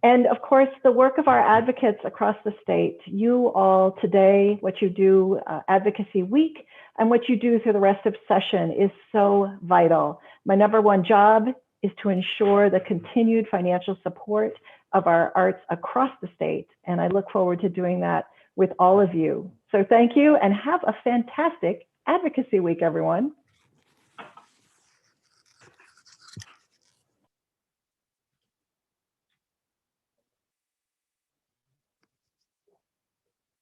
And of course, the work of our advocates across the state, you all today, what you do Advocacy Week, and what you do through the rest of session is so vital. My number one job is to ensure the continued financial support of our arts across the state. And I look forward to doing that with all of you. So thank you and have a fantastic Advocacy Week, everyone.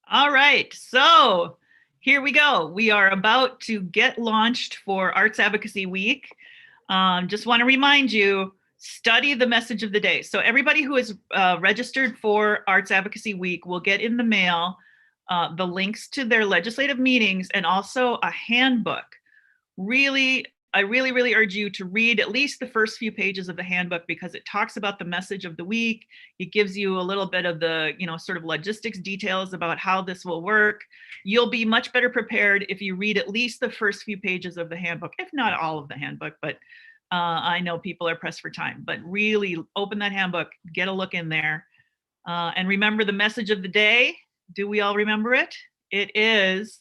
All right, so here we go. We are about to get launched for Arts Advocacy Week. Just want to remind you, study the message of the day. So everybody who is registered for Arts Advocacy Week will get in the mail the links to their legislative meetings and also a handbook. I really urge you to read at least the first few pages of the handbook because it talks about the message of the week. It gives you a little bit of the, sort of logistics details about how this will work. You'll be much better prepared if you read at least the first few pages of the handbook, if not all of the handbook, but I know people are pressed for time, but really open that handbook, get a look in there. And remember the message of the day. Do we all remember it? It is,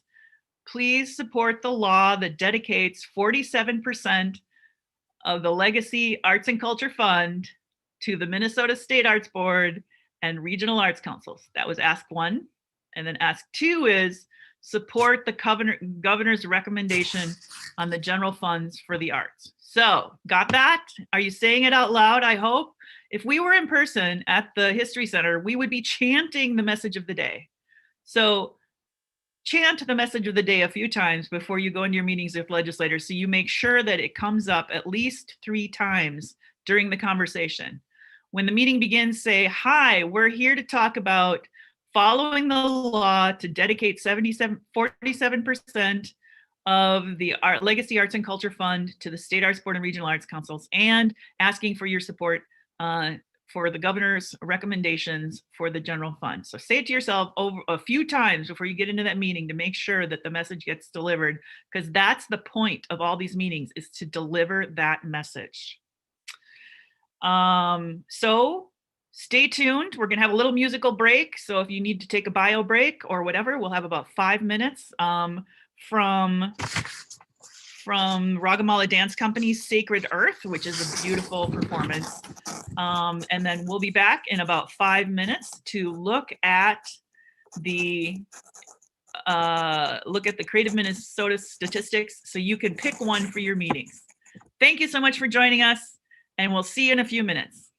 please support the law that dedicates 47% of the Legacy Arts and Culture Fund to the Minnesota State Arts Board and Regional Arts Councils. That was ask 1. And then ask 2 is support the governor's recommendation on the general funds for the arts. So got that? Are you saying it out loud? I hope. If we were in person at the History Center, we would be chanting the message of the day. So chant the message of the day a few times before you go into your meetings with legislators so you make sure that it comes up at least 3 times during the conversation. When the meeting begins, say, hi, we're here to talk about following the law to dedicate 47% of the Legacy Arts and Culture Fund to the State Arts Board and Regional Arts Councils and asking for your support for the governor's recommendations for the general fund. So say it to yourself over a few times before you get into that meeting to make sure that the message gets delivered, because that's the point of all these meetings, is to deliver that message. So stay tuned. We're gonna have a little musical break. So if you need to take a bio break or whatever, we'll have about 5 minutes from Ragamala Dance Company's Sacred Earth, which is a beautiful performance. And then we'll be back in about 5 minutes to look at the Creative Minnesota statistics so you can pick one for your meetings. Thank you so much for joining us, and we'll see you in a few minutes.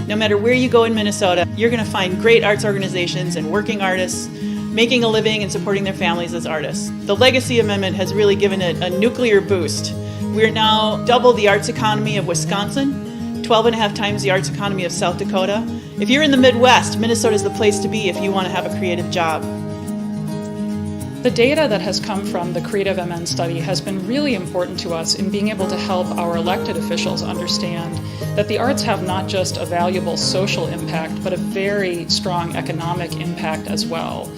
No matter where you go in Minnesota, you're going to find great arts organizations and working artists making a living and supporting their families as artists. The Legacy Amendment has really given it a nuclear boost. We're now double the arts economy of Wisconsin, 12 and a half times the arts economy of South Dakota. If you're in the Midwest, Minnesota's the place to be if you want to have a creative job.
The data that has come from the Creative MN study has been really important to us in being able to help our elected officials understand that the arts have not just a valuable social impact, but a very strong economic impact as well.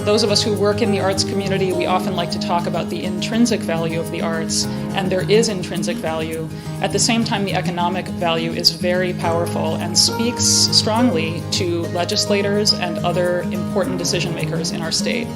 Those of us who work in the arts community, we often like to talk about the intrinsic value of the arts, and there is intrinsic value. At the same time, the economic value is very powerful and speaks strongly to legislators and other important decision makers in our state.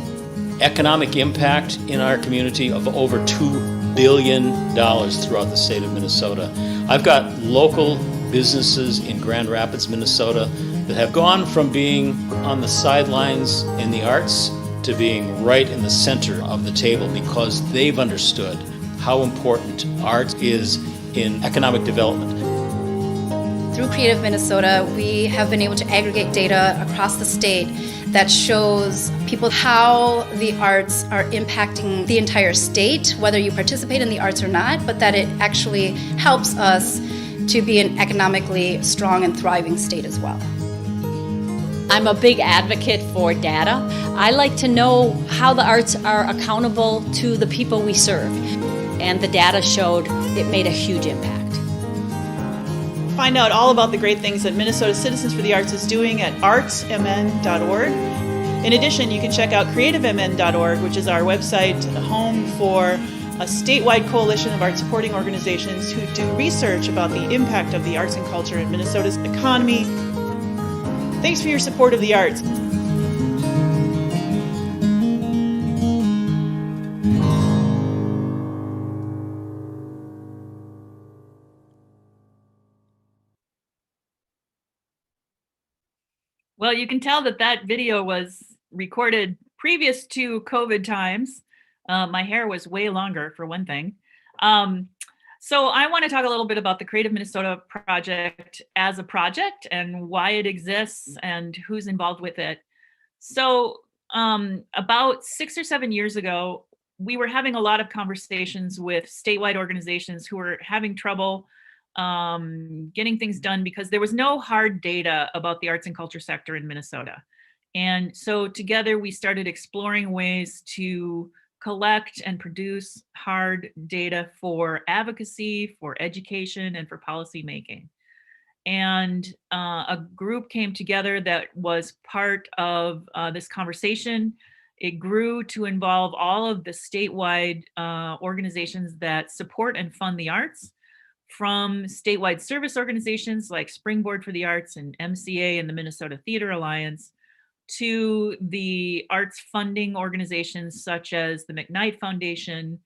Economic impact in our community of over $2 billion throughout the state of Minnesota. I've got local businesses in Grand Rapids, Minnesota that have gone from being on the sidelines in the arts to being right in the center of the table because they've understood how important art is in economic development.
Through Creative Minnesota, we have been able to aggregate data across the state that shows people how the arts are impacting the entire state, whether you participate in the arts or not, but that it actually helps us to be an economically strong and thriving state as well.
I'm a big advocate for data. I like to know how the arts are accountable to the people we serve. And the data showed it made a huge impact.
Find out all about the great things that Minnesota Citizens for the Arts is doing at artsmn.org. In addition, you can check out creativemn.org, which is our website, home for a statewide coalition of art supporting organizations who do research about the impact of the arts and culture in Minnesota's economy. Thanks for your support of the arts. Well, you can tell that that video was recorded previous to COVID times. My hair was way longer, for one thing. So I want to talk a little bit about the Creative Minnesota Project as a project and why it exists and who's involved with it. So about 6 or 7 years ago, we were having a lot of conversations with statewide organizations who were having trouble getting things done because there was no hard data about the arts and culture sector in Minnesota. And so together we started exploring ways to collect and produce hard data for advocacy, for education, and for policy making. And a group came together that was part of this conversation. It grew to involve all of the statewide organizations that support and fund the arts, from statewide service organizations like Springboard for the Arts and MCA and the Minnesota Theater Alliance, to the arts funding organizations such as the McKnight Foundation,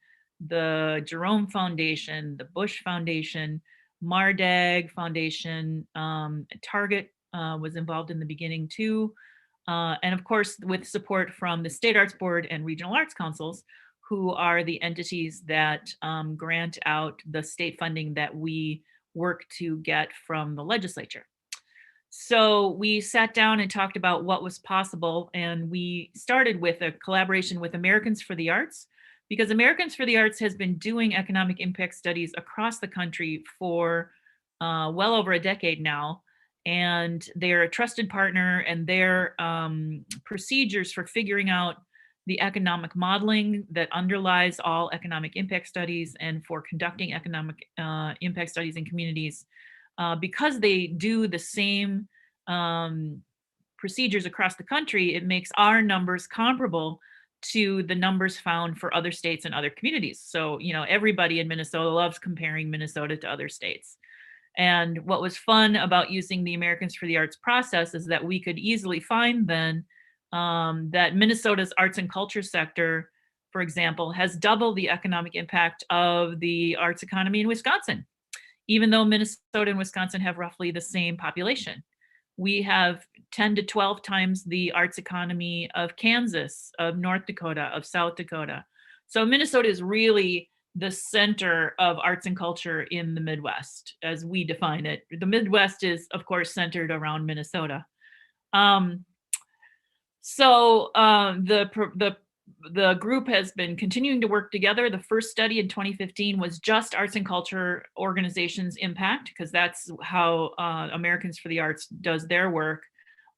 the Jerome Foundation, the Bush Foundation, Mardag Foundation, Target was involved in the beginning too. And of course, with support from the State Arts Board and Regional Arts Councils, who are the entities that grant out the state funding that we work to get from the legislature. So we sat down and talked about what was possible, and we started with a collaboration with Americans for the Arts, because Americans for the Arts has been doing economic impact studies across the country for well over a decade now. And they're a trusted partner, and their procedures for figuring out the economic modeling that underlies all economic impact studies and for conducting economic impact studies in communities, because they do the same procedures across the country, it makes our numbers comparable to the numbers found for other states and other communities. So, you know, everybody in Minnesota loves comparing Minnesota to other states. And what was fun about using the Americans for the Arts process is that we could easily find then that Minnesota's arts and culture sector, for example, has double the economic impact of the arts economy in Wisconsin, even though Minnesota and Wisconsin have roughly the same population. We have 10 to 12 times the arts economy of Kansas, of North Dakota, of South Dakota. So Minnesota is really the center of arts and culture in the Midwest, as we define it. The Midwest is, of course, centered around Minnesota. The group has been continuing to work together. The first study in 2015 was just arts and culture organizations' impact, because that's how Americans for the Arts does their work.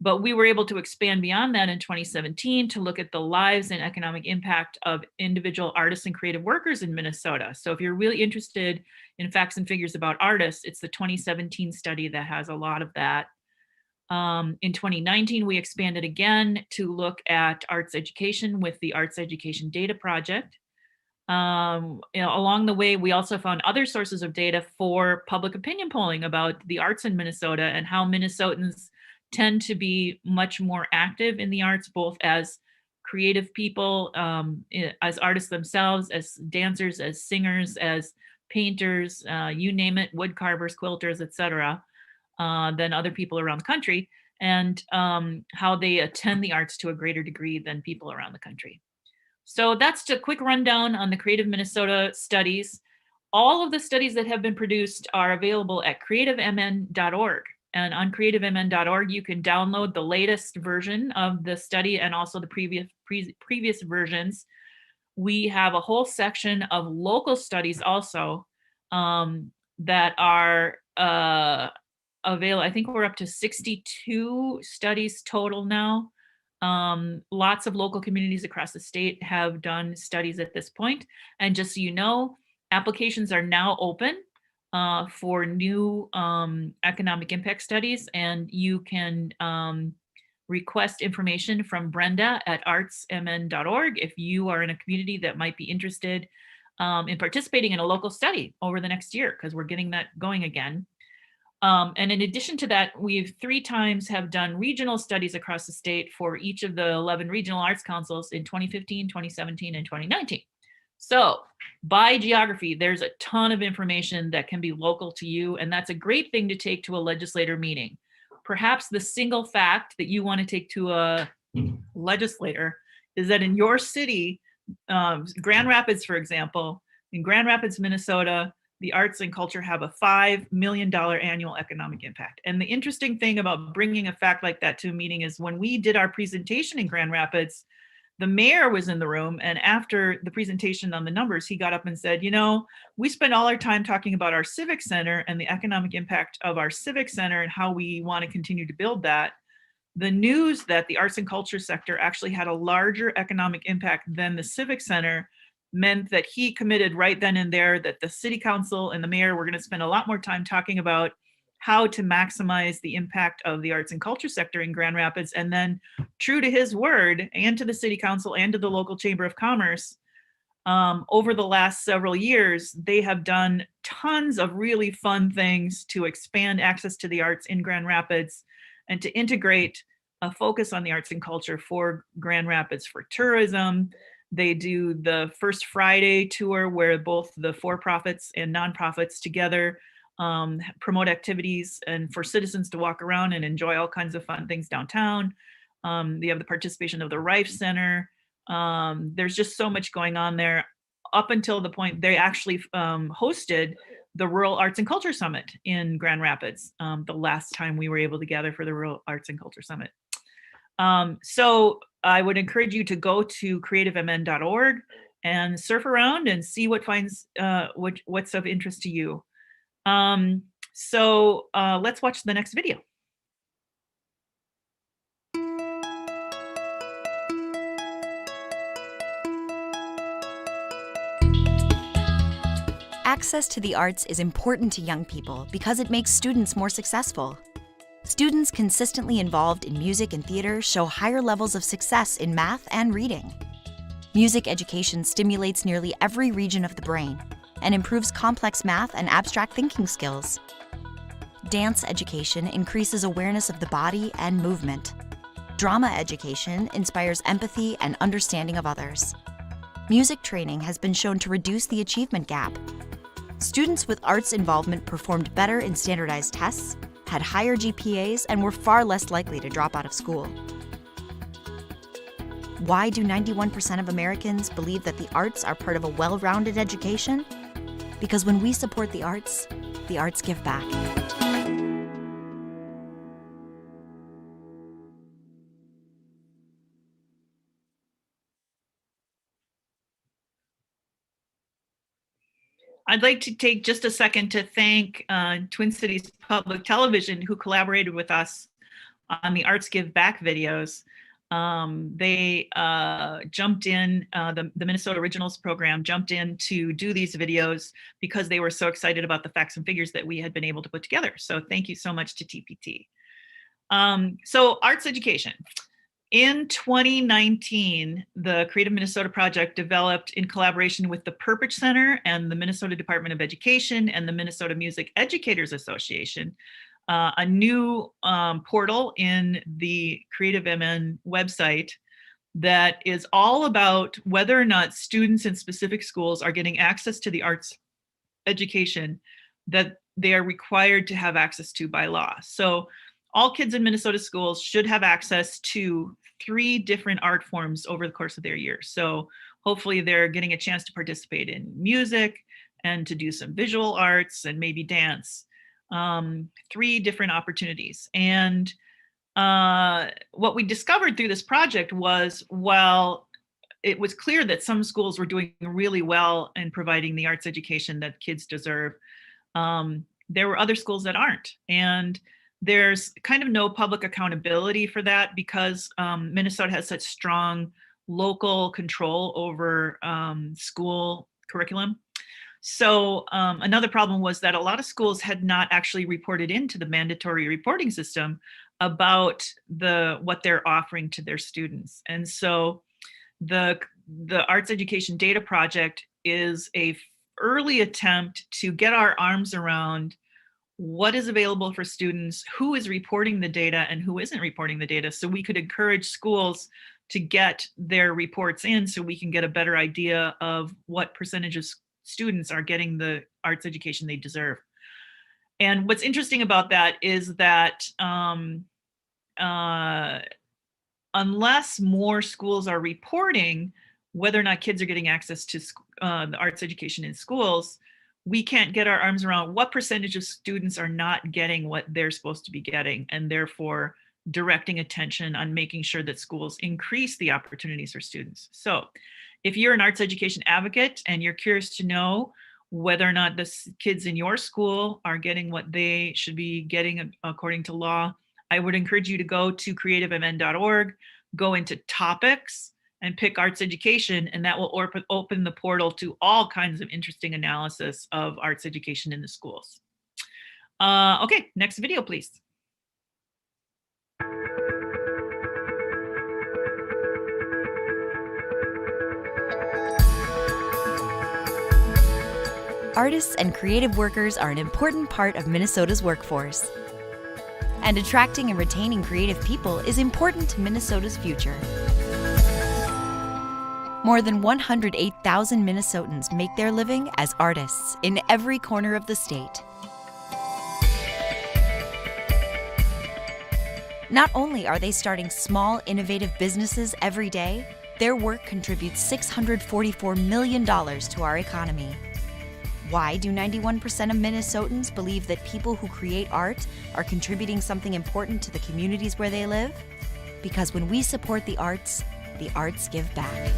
But we were able to expand beyond that in 2017 to look at the lives and economic impact of individual artists and creative workers in Minnesota. So if you're really interested in facts and figures about artists, it's the 2017 study that has a lot of that. In 2019, we expanded again to look at arts education with the Arts Education Data Project. Along the way, we also found other sources of data for public opinion polling about the arts in Minnesota and how Minnesotans tend to be much more active in the arts, both as creative people, as artists themselves, as dancers, as singers, as painters, you name it, wood carvers, quilters, etc., than other people around the country, and how they attend the arts to a greater degree than people around the country. So that's a quick rundown on the Creative Minnesota studies. All of the studies that have been produced are available at creativemn.org. And on creativemn.org, you can download the latest version of the study and also the previous versions. We have a whole section of local studies also that are available. I think we're up to 62 studies total now. Lots of local communities across the state have done studies at this point. And just so you know, applications are now open for new economic impact studies, and you can request information from Brenda at artsmn.org if you are in a community that might be interested in participating in a local study over the next year, because we're getting that going again. And in addition to that, we've 3 times have done regional studies across the state for each of the 11 regional arts councils in 2015, 2017, and 2019. So by geography, there's a ton of information that can be local to you, and that's a great thing to take to a legislator meeting. Perhaps the single fact that you want to take to a legislator is that in your city, Grand Rapids, for example, in Grand Rapids, Minnesota, the arts and culture have a $5 million annual economic impact. And the interesting thing about bringing a fact like that to a meeting is when we did our presentation in Grand Rapids, the mayor was in the room, and after the presentation on the numbers, he got up and said, you know, we spend all our time talking about our civic center and the economic impact of our civic center and how we want to continue to build that. The news that the arts and culture sector actually had a larger economic impact than the civic center meant that he committed right then and there that the city council and the mayor were going to spend a lot more time talking about how to maximize the impact of the arts and culture sector in Grand Rapids. And then, true to his word and to the city council and to the local chamber of commerce, over the last several years, they have done tons of really fun things to expand access to the arts in Grand Rapids and to integrate a focus on the arts and culture for Grand Rapids for tourism. They do the First Friday tour where both the for-profits and nonprofits together promote activities and for citizens to walk around and enjoy all kinds of fun things downtown. They have the participation of the Rife Center. There's just so much going on there, up until the point they actually hosted the Rural Arts and Culture Summit in Grand Rapids, the last time we were able to gather for the Rural Arts and Culture Summit. So I would encourage you to go to creativemn.org and surf around and see what finds what's of interest to you. So let's watch the next video.
Access to the arts is important to young people because it makes students more successful. Students consistently involved in music and theater show higher levels of success in math and reading. Music education stimulates nearly every region of the brain and improves complex math and abstract thinking skills. Dance education increases awareness of the body and movement. Drama education inspires empathy and understanding of others. Music training has been shown to reduce the achievement gap. Students with arts involvement performed better in standardized tests, had higher GPAs, and were far less likely to drop out of school. Why do 91% of Americans believe that the arts are part of a well-rounded education? Because when we support the arts give back.
I'd like to take just a second to thank Twin Cities Public Television, who collaborated with us on the Arts Give Back videos. They jumped in, the Minnesota Originals program jumped in to do these videos because they were so excited about the facts and figures that we had been able to put together. So thank you so much to TPT. So arts education. In 2019, the Creative Minnesota Project developed, in collaboration with the Perpich Center and the Minnesota Department of Education and the Minnesota Music Educators Association, a new portal in the Creative MN website that is all about whether or not students in specific schools are getting access to the arts education that they are required to have access to by law. So all kids in Minnesota schools should have access to 3 different art forms over the course of their year. So hopefully they're getting a chance to participate in music and to do some visual arts and maybe dance. 3 different opportunities. And what we discovered through this project was, while it was clear that some schools were doing really well in providing the arts education that kids deserve, there were other schools that aren't. And there's kind of no public accountability for that because Minnesota has such strong local control over school curriculum. So another problem was that a lot of schools had not actually reported into the mandatory reporting system about what they're offering to their students. And so the Arts Education Data Project is a early attempt to get our arms around what is available for students, who is reporting the data and who isn't reporting the data, so we could encourage schools to get their reports in so we can get a better idea of what percentage of students are getting the arts education they deserve. And what's interesting about that is that unless more schools are reporting whether or not kids are getting access to the arts education in schools, we can't get our arms around what percentage of students are not getting what they're supposed to be getting, and therefore directing attention on making sure that schools increase the opportunities for students. So if you're an arts education advocate and you're curious to know whether or not the kids in your school are getting what they should be getting according to law, I would encourage you to go to creativemn.org, go into topics, and pick arts education, and that will open the portal to all kinds of interesting analysis of arts education in the schools. Okay, next video, please.
Artists and creative workers are an important part of Minnesota's workforce. And attracting and retaining creative people is important to Minnesota's future. More than 108,000 Minnesotans make their living as artists in every corner of the state. Not only are they starting small, innovative businesses every day, their work contributes $644 million to our economy. Why do 91% of Minnesotans believe that people who create art are contributing something important to the communities where they live? Because when we support the arts give back.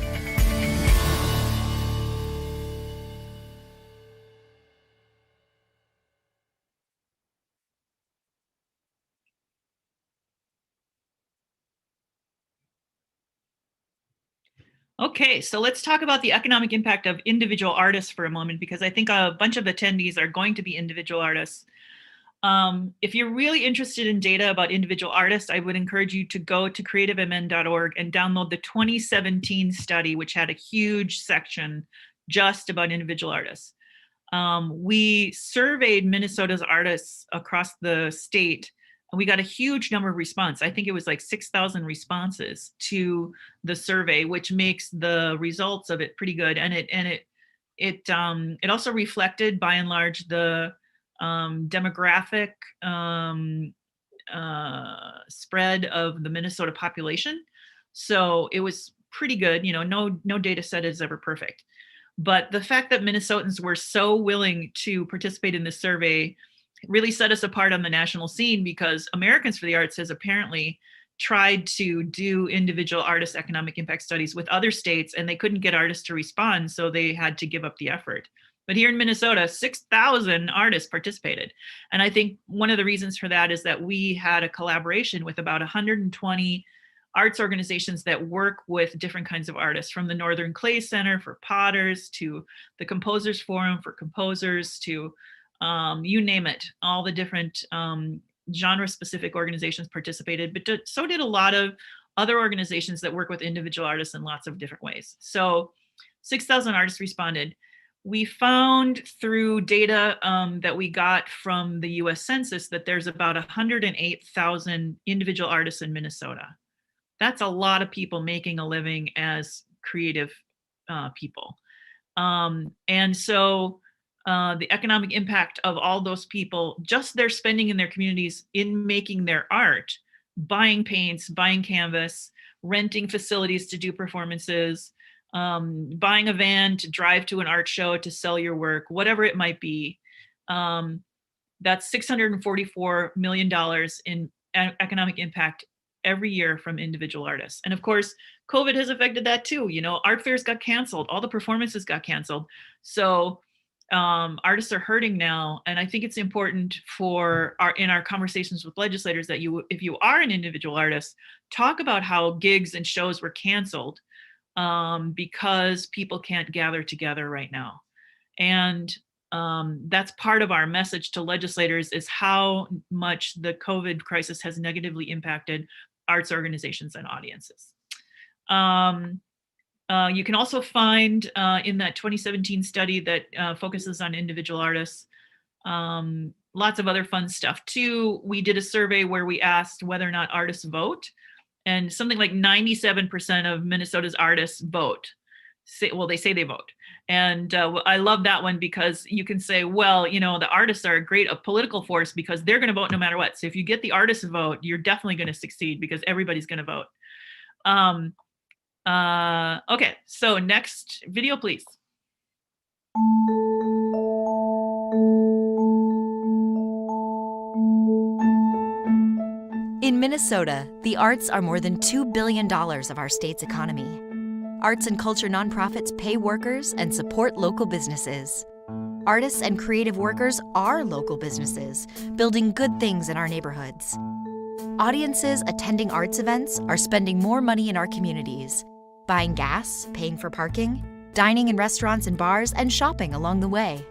Okay, so let's talk about the economic impact of individual artists for a moment, because I think a bunch of attendees are going to be individual artists. If you're really interested in data about individual artists, I would encourage you to go to creativemn.org and download the 2017 study, which had a huge section just about individual artists. We surveyed Minnesota's artists across the state, and we got a huge number of responses. I think it was like 6,000 responses to the survey, which makes the results of it pretty good. And it also reflected, by and large, the demographic spread of the Minnesota population. So it was pretty good. You know, no data set is ever perfect. But the fact that Minnesotans were so willing to participate in this survey really set us apart on the national scene, because Americans for the Arts has apparently tried to do individual artist economic impact studies with other states, and they couldn't get artists to respond, so they had to give up the effort. But here in Minnesota, 6,000 artists participated. And I think one of the reasons for that is that we had a collaboration with about 120 arts organizations that work with different kinds of artists, from the Northern Clay Center for potters to the Composers Forum for composers to you name it. All the different genre-specific organizations participated, but so did a lot of other organizations that work with individual artists in lots of different ways. So 6,000 artists responded. We found through data that we got from the US Census that there's about 108,000 individual artists in Minnesota. That's a lot of people making a living as creative people. And so the economic impact of all those people, just their spending in their communities in making their art, buying paints, buying canvas, renting facilities to do performances, buying a van to drive to an art show to sell your work, whatever it might be. That's $644 million in economic impact every year from individual artists. And of course, COVID has affected that too. You know, art fairs got canceled, all the performances got canceled. So artists are hurting now. And I think it's important for in our conversations with legislators that if you are an individual artist, talk about how gigs and shows were canceled because people can't gather together right now. And that's part of our message to legislators, is how much the COVID crisis has negatively impacted arts organizations and audiences. You can also find in that 2017 study that focuses on individual artists, lots of other fun stuff too. We did a survey where we asked whether or not artists vote, and something like 97% of Minnesota's artists vote. They say they vote. And I love that one, because you can say, well, you know, the artists are a political force because they're going to vote no matter what. So if you get the artists vote, you're definitely going to succeed because everybody's going to vote. Okay, so next video, please.
In Minnesota, the arts are more than $2 billion of our state's economy. Arts and culture nonprofits pay workers and support local businesses. Artists and creative workers are local businesses, building good things in our neighborhoods. Audiences attending arts events are spending more money in our communities, buying gas, paying for parking, dining in restaurants and bars, and shopping along the way.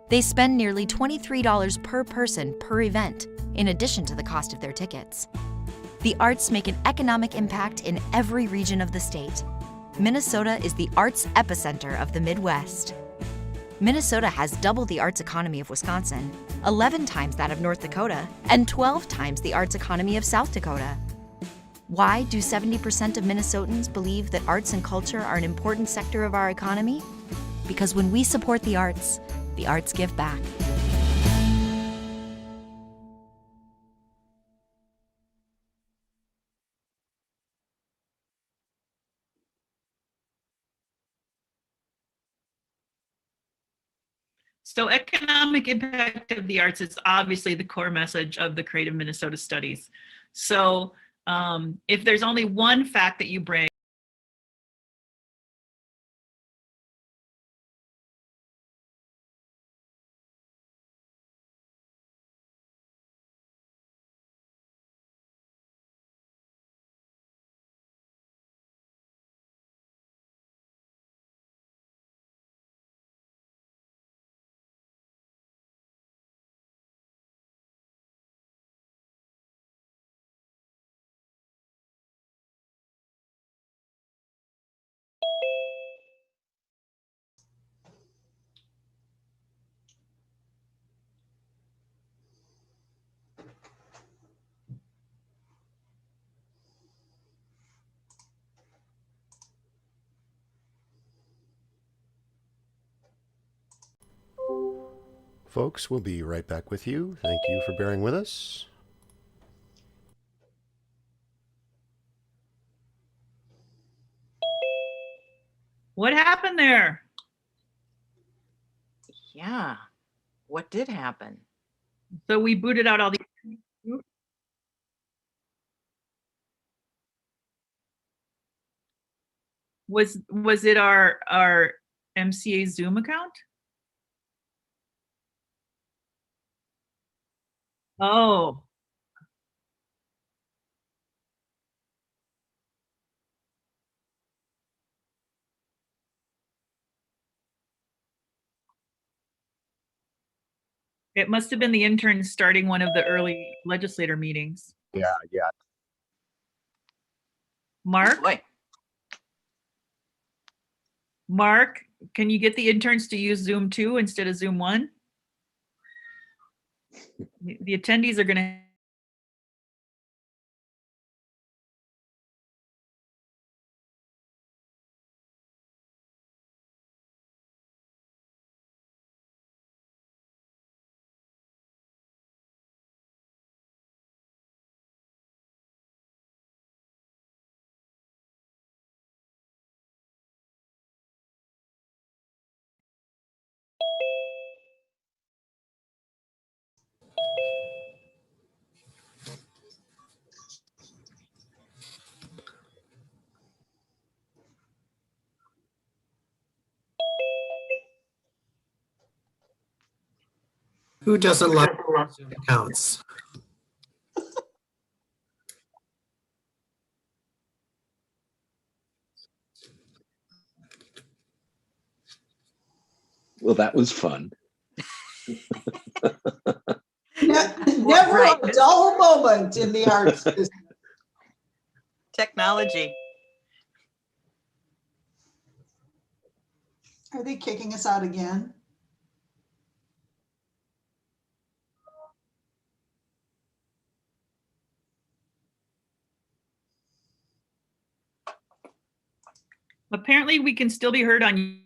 They spend nearly $23 per person per event, in addition to the cost of their tickets. The arts make an economic impact in every region of the state. Minnesota is the arts epicenter of the Midwest. Minnesota has double the arts economy of Wisconsin, 11 times that of North Dakota, and 12 times the arts economy of South Dakota. Why do 70% of Minnesotans believe that arts and culture are an important sector of our economy? Because when we support the arts give back.
So economic impact of the arts is obviously the core message of the Creative Minnesota Studies. So if there's only one fact that you bring,
Folks, we'll be right back with you. Thank you for bearing with us.
what happened there?
Yeah. What did happen?
So we booted out all the. Was it our MCA Zoom account? Oh, it must have been the interns starting one of the early legislator meetings.
Yeah.
Mark?
Boy.
Mark, can you get the interns to use Zoom 2 instead of Zoom 1? The attendees are going to.
Who doesn't love Zoom accounts?
Well, that was fun.
Never a dull moment in the arts business.
Technology.
Are they kicking us out again?
Apparently, we can still be heard on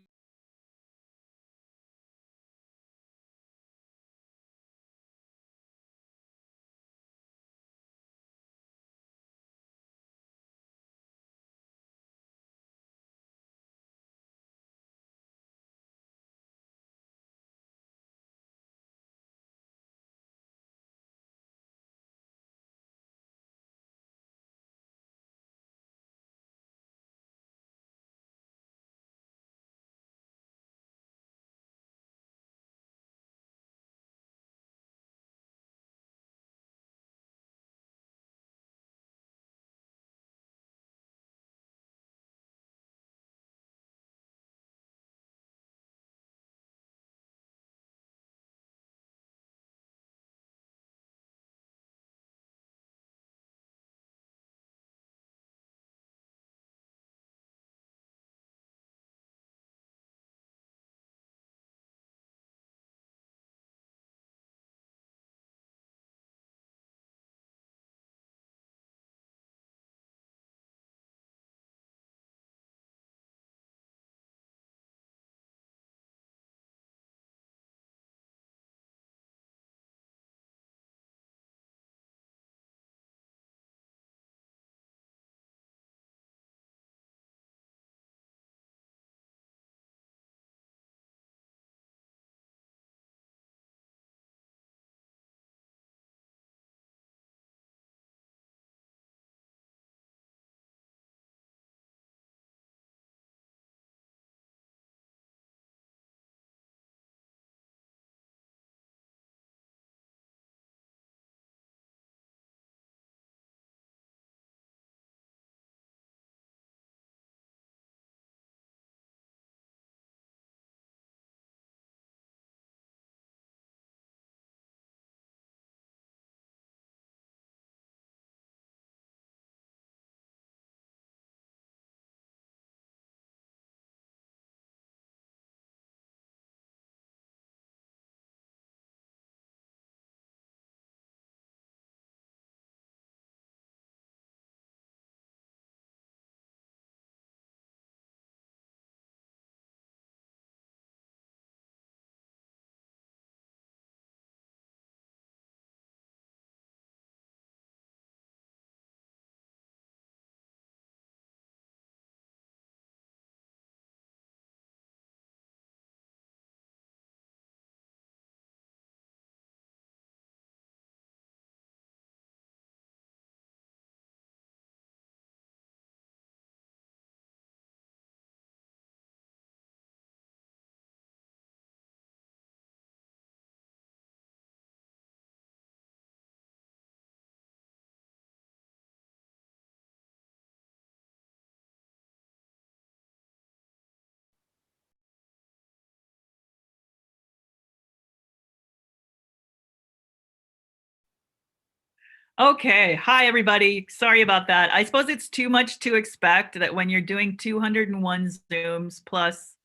Okay. Hi, everybody. Sorry about that. I suppose it's too much to expect that when you're doing 201 Zooms plus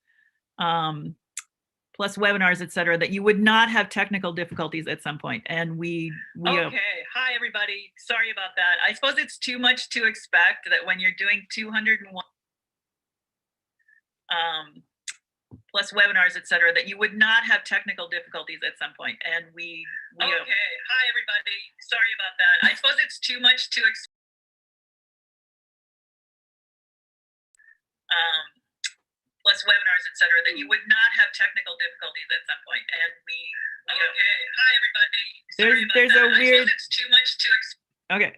webinars, et cetera, that you would not have technical difficulties at some point. And we okay. Hi, everybody. Sorry about that. I suppose it's too much to expect that when you're doing 201 plus webinars, et cetera, that you would not have technical difficulties at some point. And we okay. Hi, everybody. Sorry about that. I suppose it's too much to expect. Plus webinars, et cetera, that you would not have technical difficulties at some point. And we okay. Hi, everybody. There's a weird. It's too much to expect. Okay.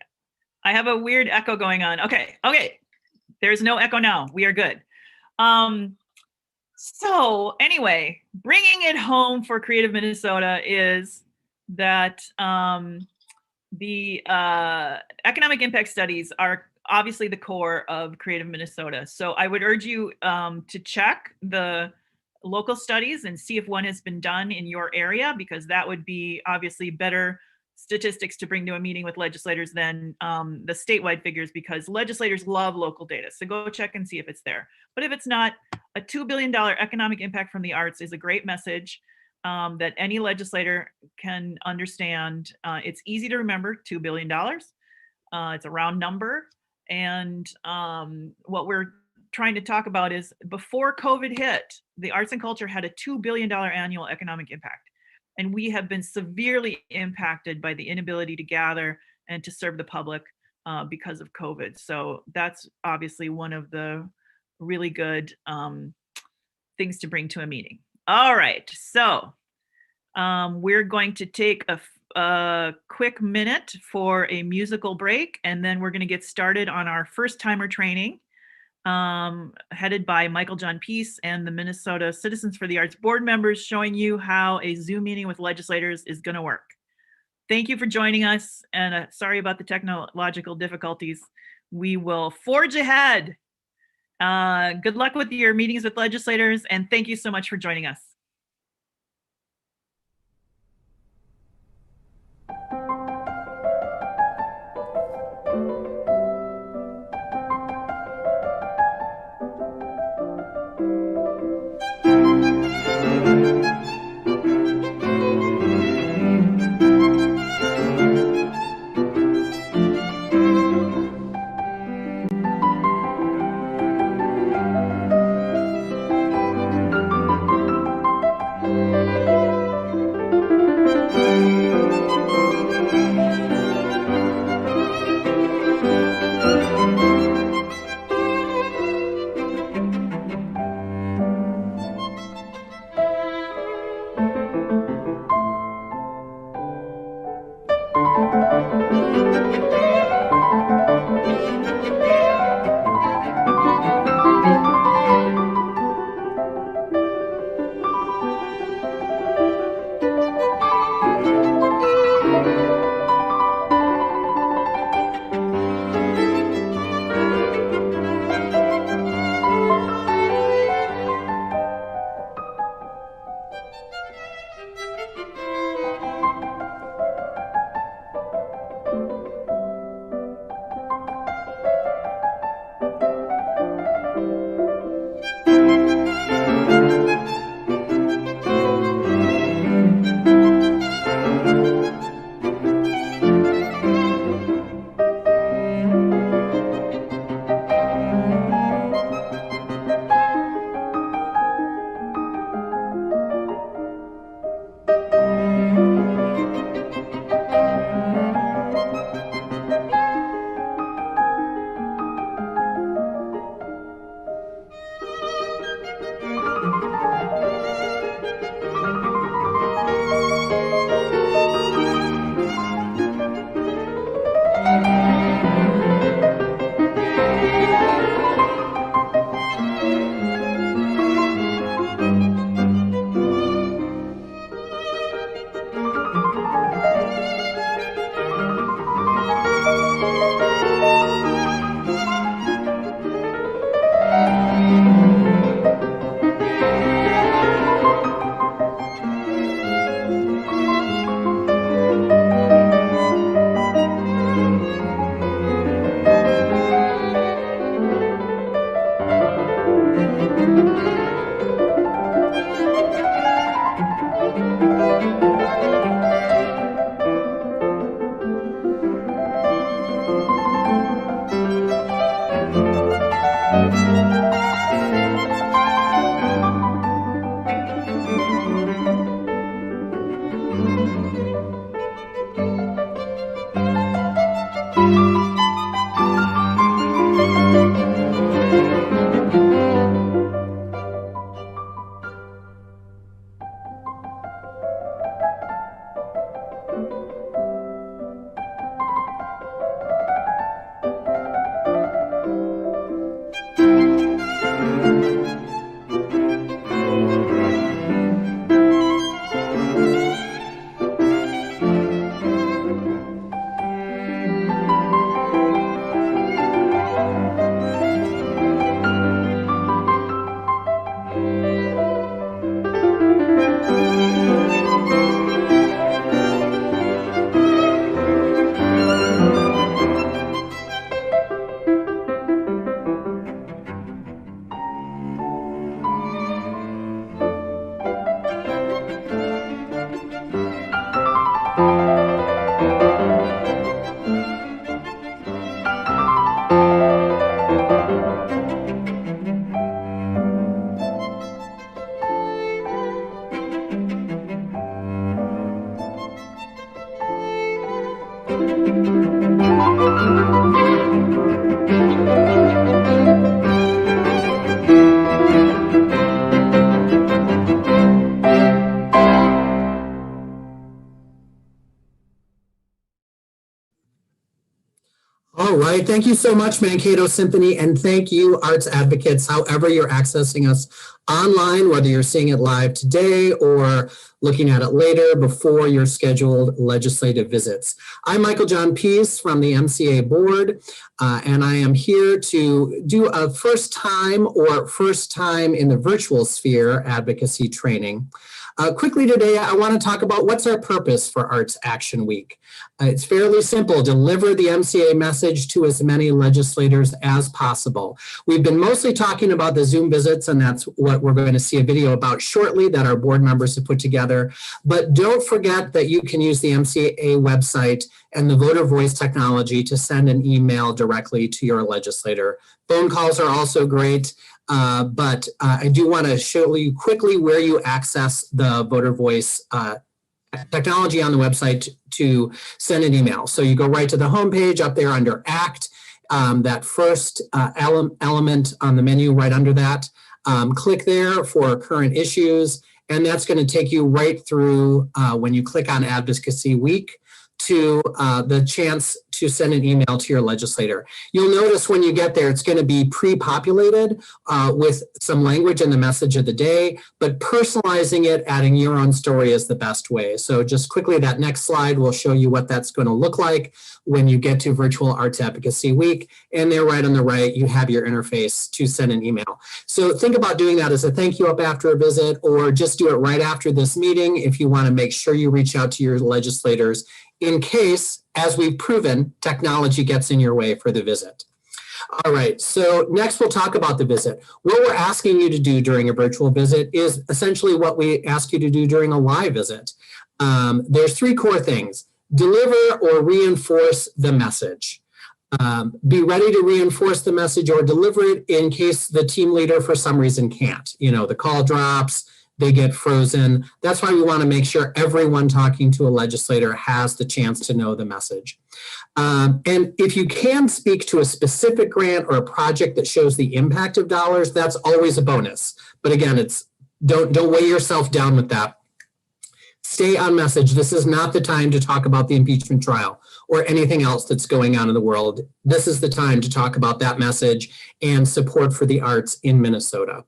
I have a weird echo going on. Okay. There's no echo now. We are good. So anyway, bringing it home for Creative Minnesota is that the economic impact studies are obviously the core of Creative Minnesota. So I would urge you to check the local studies and see if one has been done in your area, because that would be obviously better statistics to bring to a meeting with legislators than the statewide figures, because legislators love local data. So go check and see if it's there. But if it's not, a $2 billion economic impact from the arts is a great message that any legislator can understand. It's easy to remember, $2 billion. It's a round number. And what we're trying to talk about is, before COVID hit, the arts and culture had a $2 billion annual economic impact. And we have been severely impacted by the inability to gather and to serve the public because of COVID. So that's obviously one of the really good things to bring to a meeting. All right, so we're going to take a quick minute for a musical break, and then we're going to get started on our first timer training headed by Michael John Peace and the Minnesota Citizens for the Arts board members, showing you how a Zoom meeting with legislators is going to work. Thank you for joining us, and sorry about the technological difficulties. We will forge ahead. Good luck with your meetings with legislators, and thank you so much for joining us.
All right, thank you so much, Mankato Symphony, and thank you, arts advocates, however you're accessing us online, whether you're seeing it live today or looking at it later before your scheduled legislative visits. I'm Michael John Peace from the MCA board, and I am here to do a first time in the virtual sphere advocacy training. Quickly today, I want to talk about what's our purpose for Arts Action Week. It's fairly simple: deliver the MCA message to as many legislators as possible. We've been mostly talking about the Zoom visits, and that's what we're going to see a video about shortly that our board members have put together. But don't forget that you can use the MCA website and the voter voice technology to send an email directly to your legislator. Phone calls are also great. But I do want to show you quickly where you access the voter voice technology on the website to send an email. So you go right to the homepage up there under ACT, that first element on the menu right under that. Click there for current issues, and that's going to take you right through when you click on Advocacy Week to the chance to send an email to your legislator. You'll notice when you get there, it's going to be pre-populated with some language in the message of the day, but personalizing it, adding your own story is the best way. So just quickly, that next slide will show you what that's going to look like when you get to Virtual Arts Advocacy Week. And there right on the right, you have your interface to send an email. So think about doing that as a thank you up after a visit, or just do it right after this meeting if you want to make sure you reach out to your legislators in case, as we've proven, technology gets in your way for the visit. All right, so next we'll talk about the visit. What we're asking you to do during a virtual visit is essentially what we ask you to do during a live visit. There's three core things: deliver or reinforce the message. Be ready to reinforce the message or deliver it in case the team leader for some reason can't. You know, the call drops, they get frozen. That's why we want to make sure everyone talking to a legislator has the chance to know the message. And if you can speak to a specific grant or a project that shows the impact of dollars, that's always a bonus. But again, don't weigh yourself down with that. Stay on message. This is not the time to talk about the impeachment trial or anything else that's going on in the world. This is the time to talk about that message and support for the arts in Minnesota.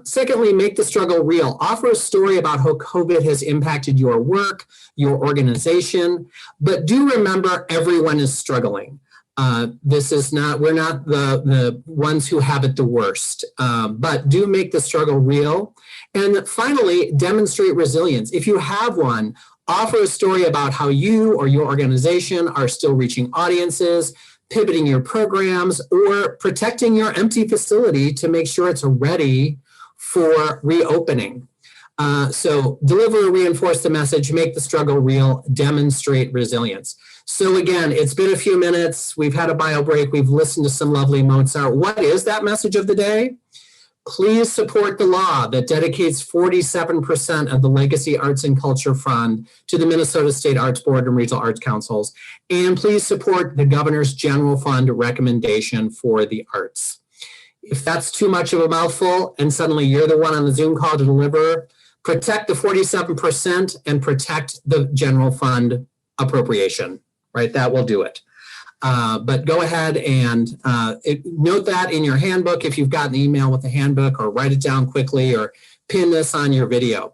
Secondly, make the struggle real. Offer a story about how COVID has impacted your work, your organization, but do remember everyone is struggling. We're not the ones who have it the worst, but do make the struggle real. And finally, demonstrate resilience. If you have one, offer a story about how you or your organization are still reaching audiences, pivoting your programs, or protecting your empty facility to make sure it's ready for reopening. So deliver, reinforce the message, make the struggle real, demonstrate resilience. So again, it's been a few minutes. We've had a bio break. We've listened to some lovely Mozart. What is that message of the day? Please support the law that dedicates 47% of the Legacy Arts and Culture Fund to the Minnesota State Arts Board and Regional Arts Councils. And please support the Governor's General Fund recommendation for the arts. If that's too much of a mouthful and suddenly you're the one on the Zoom call to deliver, protect the 47% and protect the general fund appropriation, right? That will do it. But go ahead and note that in your handbook if you've got an email with the handbook, or write it down quickly, or pin this on your video.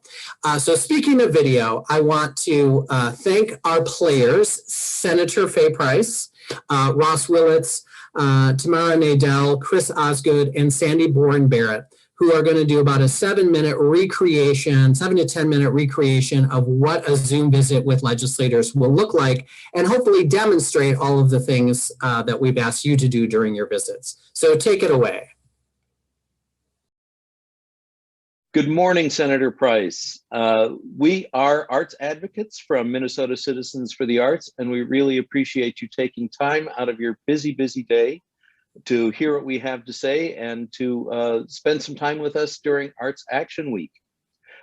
So speaking of video, I want to thank our players: Senator Fay Price, Ross Willits, Tamara Nadell, Chris Osgood, and Sandy Bourne Barrett, who are going to do about a 7 to 10 minute recreation of what a Zoom visit with legislators will look like, and hopefully demonstrate all of the things that we've asked you to do during your visits. So take it away.
Good morning, Senator Price. We are arts advocates from Minnesota Citizens for the Arts, and we really appreciate you taking time out of your busy day to hear what we have to say and to spend some time with us during Arts Action Week.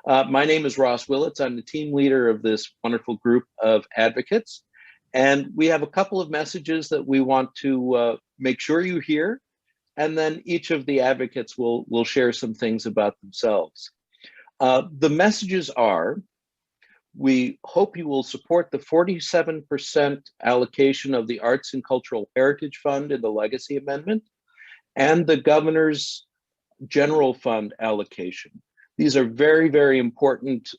My name is Ross Willits. I'm the team leader of this wonderful group of advocates. And we have a couple of messages that we want to make sure you hear. And then each of the advocates will share some things about themselves. The messages are, we hope you will support the 47% allocation of the Arts and Cultural Heritage Fund in the Legacy Amendment and the Governor's General Fund allocation. These are very, very important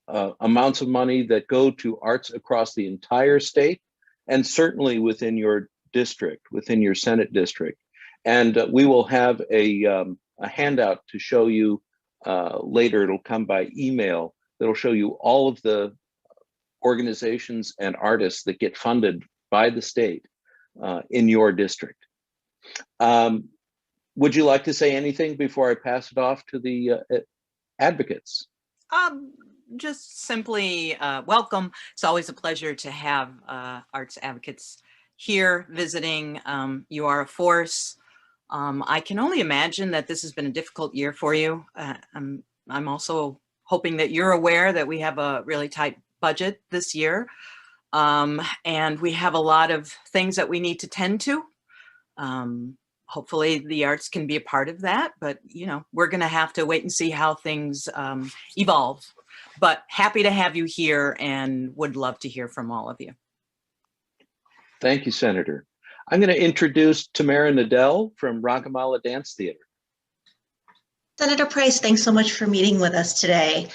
amounts of money that go to arts across the entire state and certainly within your district, within your Senate district. And we will have a handout to show you later. It'll come by email. That'll show you all of the organizations and artists that get funded by the state in your district. Would you like to say anything before I pass it off to the advocates?
Just simply welcome. It's always a pleasure to have arts advocates here visiting. You are a force. I can only imagine that this has been a difficult year for you. I'm also hoping that you're aware that we have a really tight budget this year. And we have a lot of things that we need to tend to. Hopefully the arts can be a part of that, but you know, we're gonna have to wait and see how things evolve. But happy to have you here and would love to hear from all of you.
Thank you, Senator. I'm going to introduce Tamara Nadell from Ragamala Dance Theater.
Senator Price, thanks so much for meeting with us today.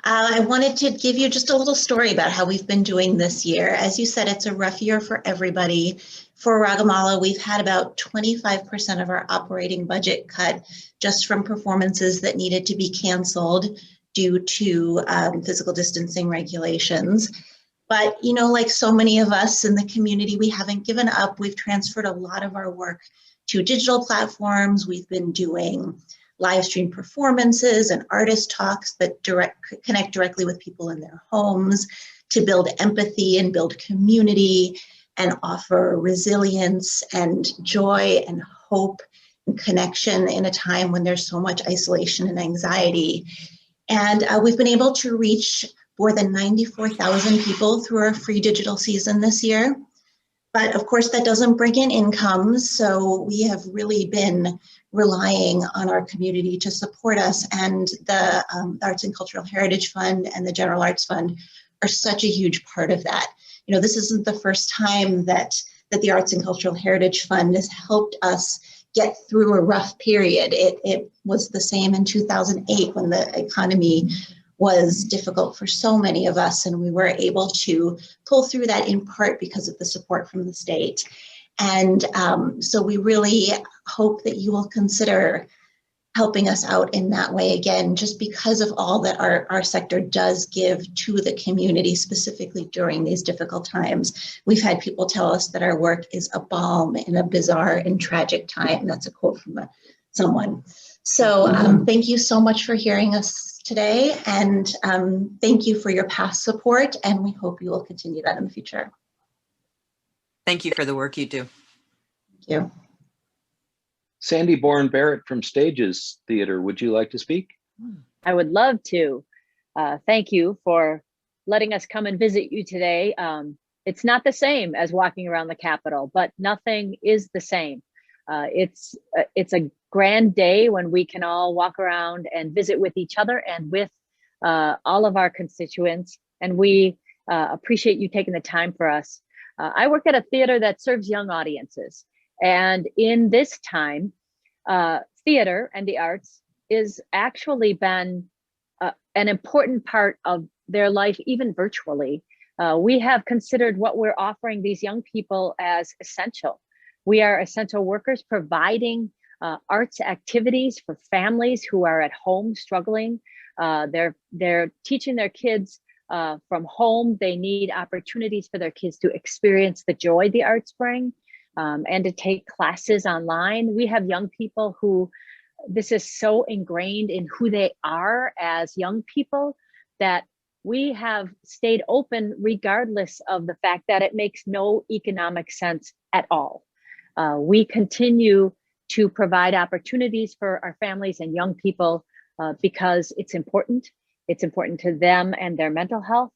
I wanted to give you just a little story about how we've been doing this year. As you said, it's a rough year for everybody. For Ragamala, we've had about 25% of our operating budget cut just from performances that needed to be canceled due to physical distancing regulations. But, you know, like so many of us in the community, we haven't given up. We've transferred a lot of our work to digital platforms. We've been doing live stream performances and artist talks that connect directly with people in their homes to build empathy and build community and offer resilience and joy and hope and connection in a time when there's so much isolation and anxiety. And we've been able to reach more than 94,000 people through our free digital season this year. But of course, that doesn't bring in incomes. So we have really been relying on our community to support us. And the Arts and Cultural Heritage Fund and the General Arts Fund are such a huge part of that. You know, this isn't the first time that the Arts and Cultural Heritage Fund has helped us get through a rough period. It was the same in 2008 when the economy was difficult for so many of us, and we were able to pull through that in part because of the support from the state. And so we really hope that you will consider helping us out in that way again, just because of all that our sector does give to the community, specifically during these difficult times. We've had people tell us that our work is a balm in a bizarre and tragic time. That's a quote from someone. So thank you so much for hearing us today, and thank you for your past support, and we hope you will continue that in the future.
Thank you for the work you do.
Thank you.
Sandy Bourne Barrett from Stages Theater, would you like to speak?
I would love to. Thank you for letting us come and visit you today. It's not the same as walking around the Capitol, but nothing is the same. It's a grand day when we can all walk around and visit with each other and with all of our constituents. And we appreciate you taking the time for us. I work at a theater that serves young audiences. And in this time, theater and the arts is actually been an important part of their life, even virtually. We have considered what we're offering these young people as essential. We are essential workers providing arts activities for families who are at home struggling. They're teaching their kids from home. They need opportunities for their kids to experience the joy the arts bring. And to take classes online. We have young people who this is so ingrained in who they are as young people that we have stayed open regardless of the fact that it makes no economic sense at all. We continue to provide opportunities for our families and young people because it's important. It's important to them and their mental health.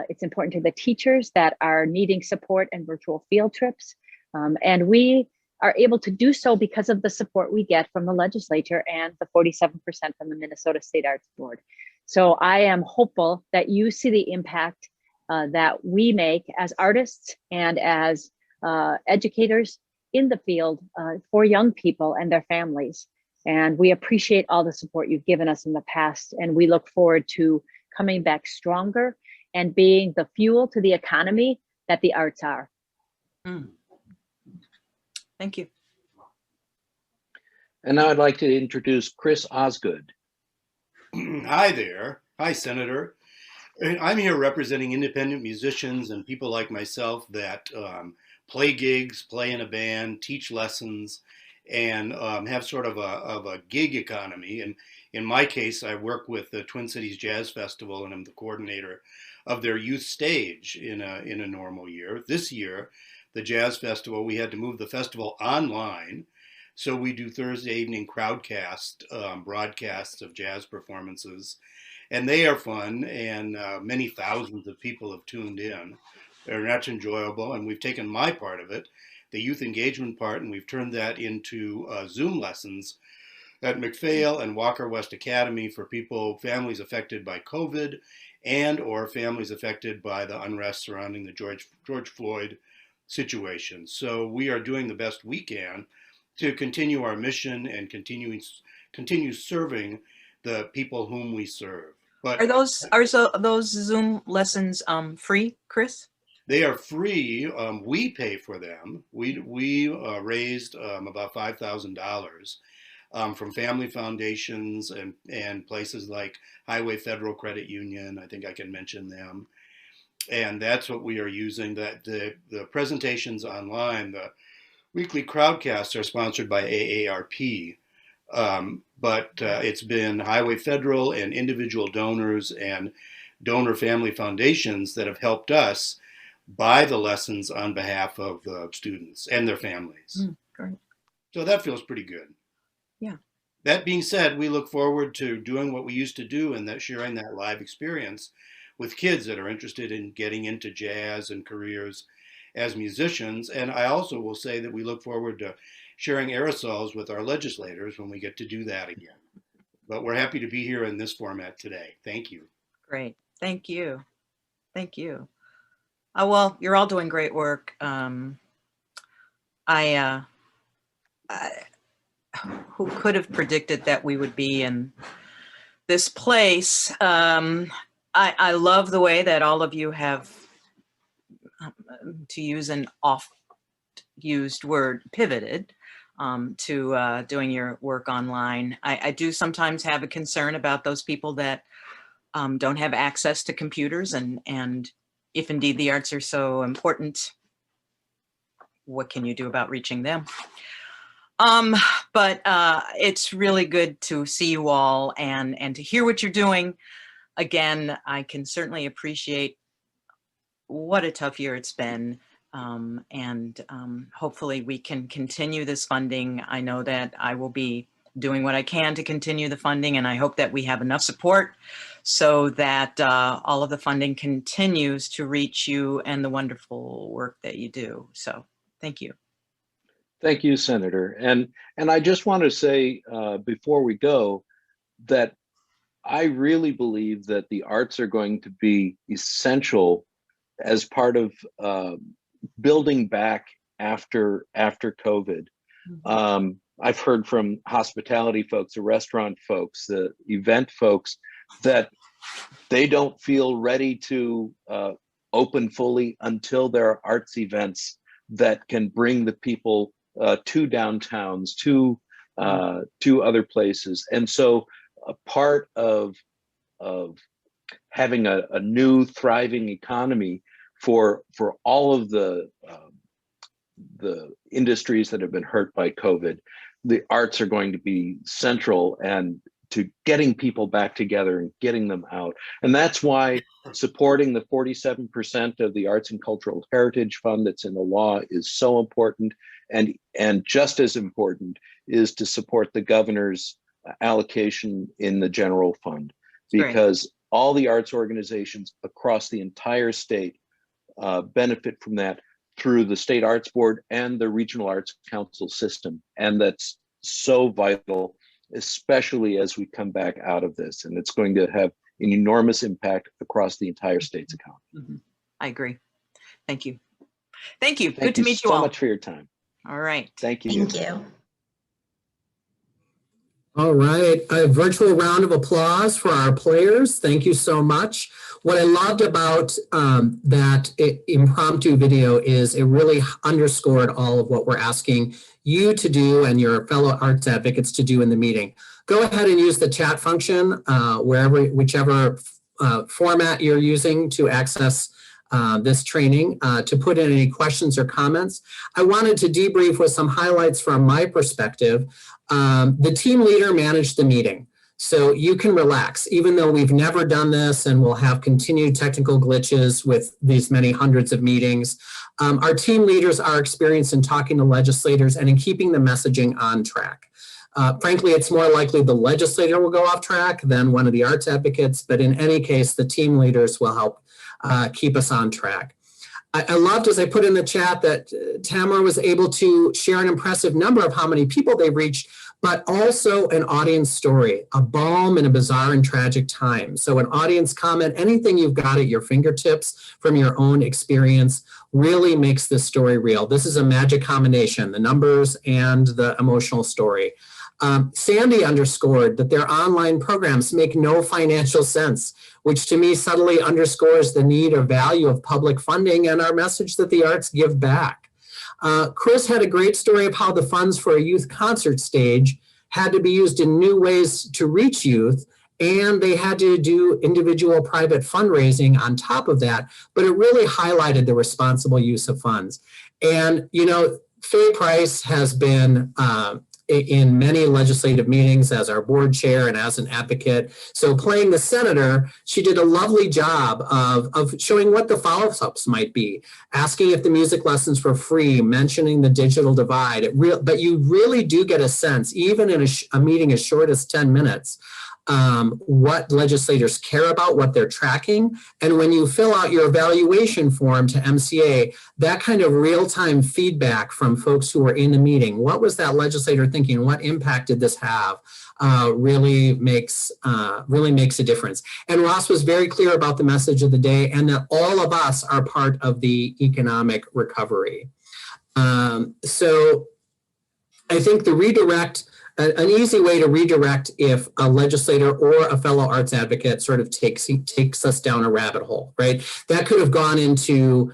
It's important to the teachers that are needing support and virtual field trips. And we are able to do so because of the support we get from the legislature and the 47% from the Minnesota State Arts Board. So I am hopeful that you see the impact that we make as artists and as educators in the field for young people and their families. And we appreciate all the support you've given us in the past. And we look forward to coming back stronger and being the fuel to the economy that the arts are.
Thank you.
And now I'd like to introduce Chris Osgood.
Hi there. Hi, Senator. I'm here representing independent musicians and people like myself that play gigs, play in a band, teach lessons, and have sort of a gig economy. And in my case, I work with the Twin Cities Jazz Festival, and I'm the coordinator of their youth stage in a normal year. This year, the Jazz Festival, we had to move the festival online. So we do Thursday evening crowdcast broadcasts of jazz performances. And they are fun, and many thousands of people have tuned in. They're much enjoyable, and we've taken my part of it, the youth engagement part, and we've turned that into Zoom lessons at McPhail and Walker West Academy for families affected by COVID and or families affected by the unrest surrounding the George Floyd situation. So we are doing the best we can to continue our mission and continue serving the people whom we serve. But
Are those Zoom lessons free, Chris?
they are free. We pay for them. We raised about $5,000 from family foundations and places like Highway Federal Credit Union. I think I can mention them. And that's what we are using. That the presentations online, the weekly crowdcasts are sponsored by AARP. But it's been Highway Federal and individual donors and donor family foundations that have helped us buy the lessons on behalf of the students and their families.
Great.
So that feels pretty good.
Yeah.
That being said, we look forward to doing what we used to do and that sharing that live experience with kids that are interested in getting into jazz and careers as musicians. And I also will say that we look forward to sharing aerosols with our legislators when we get to do that again. But we're happy to be here in this format today. Thank you.
Great. Thank you. Thank you. Well, you're all doing great work. Who could have predicted that we would be in this place? I love the way that all of you have, to use an oft-used word, pivoted to doing your work online. I do sometimes have a concern about those people that don't have access to computers, and if indeed the arts are so important, what can you do about reaching them? But it's really good to see you all and to hear what you're doing. Again, I can certainly appreciate what a tough year it's been. And hopefully we can continue this funding. I know that I will be doing what I can to continue the funding, and I hope that we have enough support so that all of the funding continues to reach you and the wonderful work that you do. So thank you.
Thank you, Senator. And I just want to say before we go that I really believe that the arts are going to be essential as part of building back after COVID. I've heard from hospitality folks, the restaurant folks, the event folks, that they don't feel ready to open fully until there are arts events that can bring the people to downtowns, to other places. And so a part of having a new thriving economy for all of the industries that have been hurt by COVID, the arts are going to be central and to getting people back together and getting them out. And that's why supporting the 47% of the Arts and Cultural Heritage Fund that's in the law is so important. And just as important is to support the governor's allocation in the general fund, because all the arts organizations across the entire state benefit from that through the State Arts Board and the Regional Arts Council system. And that's so vital, especially as we come back out of this. And it's going to have an enormous impact across the entire state's economy.
Mm-hmm. I agree. Thank you. Thank you.
Thank
Good to meet you
so
all.
much for your time.
All right.
Thank you.
Thank you.
All right, a virtual round of applause for our players. Thank you so much. What I loved about that impromptu video is it really underscored all of what we're asking you to do and your fellow arts advocates to do in the meeting. Go ahead and use the chat function whichever format you're using to access this training to put in any questions or comments. I wanted to debrief with some highlights from my perspective. The team leader managed the meeting, so you can relax. Even though we've never done this and we'll have continued technical glitches with these many hundreds of meetings, our team leaders are experienced in talking to legislators and in keeping the messaging on track. Frankly, it's more likely the legislator will go off track than one of the arts advocates, but in any case, the team leaders will help keep us on track. I loved, as I put in the chat, that Tamara was able to share an impressive number of how many people they reached, but also an audience story, a balm in a bizarre and tragic time. So an audience comment, anything you've got at your fingertips from your own experience really makes this story real. This is a magic combination, the numbers and the emotional story. Sandy underscored that their online programs make no financial sense, which to me subtly underscores the need or value of public funding and our message that the arts give back. Chris had a great story of how the funds for a youth concert stage had to be used in new ways to reach youth, and they had to do individual private fundraising on top of that, but it really highlighted the responsible use of funds. And, you know, Faye Price has been in many legislative meetings as our board chair and as an advocate. So playing the senator, she did a lovely job of showing what the follow-ups might be, asking if the music lessons were free, mentioning the digital divide. But you really do get a sense, even in a meeting as short as 10 minutes, what legislators care about, what they're tracking. And when you fill out your evaluation form to MCA, that kind of real-time feedback from folks who are in the meeting, what was that legislator thinking? What impact did this have? Really makes a difference. And Ross was very clear about the message of the day and that all of us are part of the economic recovery. So I think the redirect, an easy way to redirect if a legislator or a fellow arts advocate sort of takes us down a rabbit hole, right? That could have gone into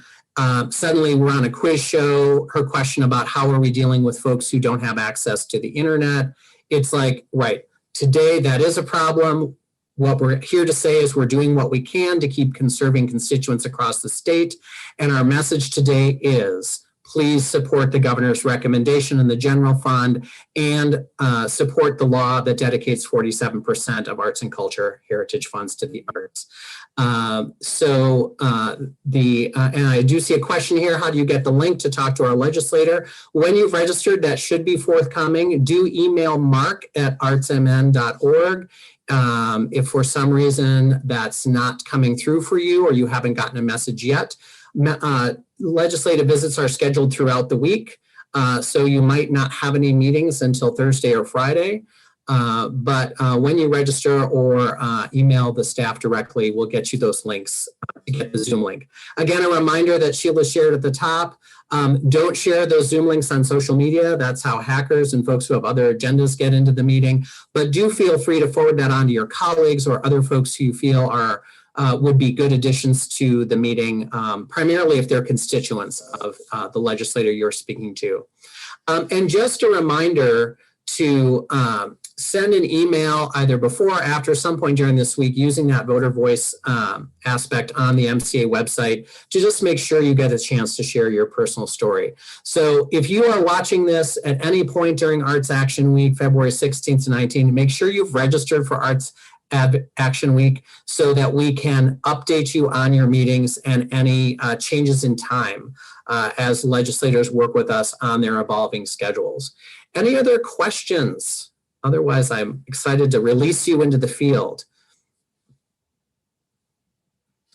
suddenly we're on a quiz show, her question about how are we dealing with folks who don't have access to the internet. It's like, right, today that is a problem. What we're here to say is we're doing what we can to keep conserving constituents across the state. And our message today is, please support the governor's recommendation in the general fund and support the law that dedicates 47% of arts and culture heritage funds to the arts. And I do see a question here. How do you get the link to talk to our legislator? When you've registered, that should be forthcoming. Do email mark@artsmn.org. If for some reason that's not coming through for you or you haven't gotten a message yet, legislative visits are scheduled throughout the week, so you might not have any meetings until Thursday or Friday. But when you register or email the staff directly, we'll get you those links to get the Zoom link. Again, a reminder that Sheila shared at the top, don't share those Zoom links on social media. That's how hackers and folks who have other agendas get into the meeting. But do feel free to forward that on to your colleagues or other folks who you feel are would be good additions to the meeting, primarily if they're constituents of the legislator you're speaking to. And just a reminder to send an email either before or after some point during this week using that voter voice aspect on the MCA website to just make sure you get a chance to share your personal story. So if you are watching this at any point during Arts Action Week, February 16th to 19th, make sure you've registered for Arts Action Week so that we can update you on your meetings and any changes in time as legislators work with us on their evolving schedules. Any other questions? Otherwise, I'm excited to release you into the field.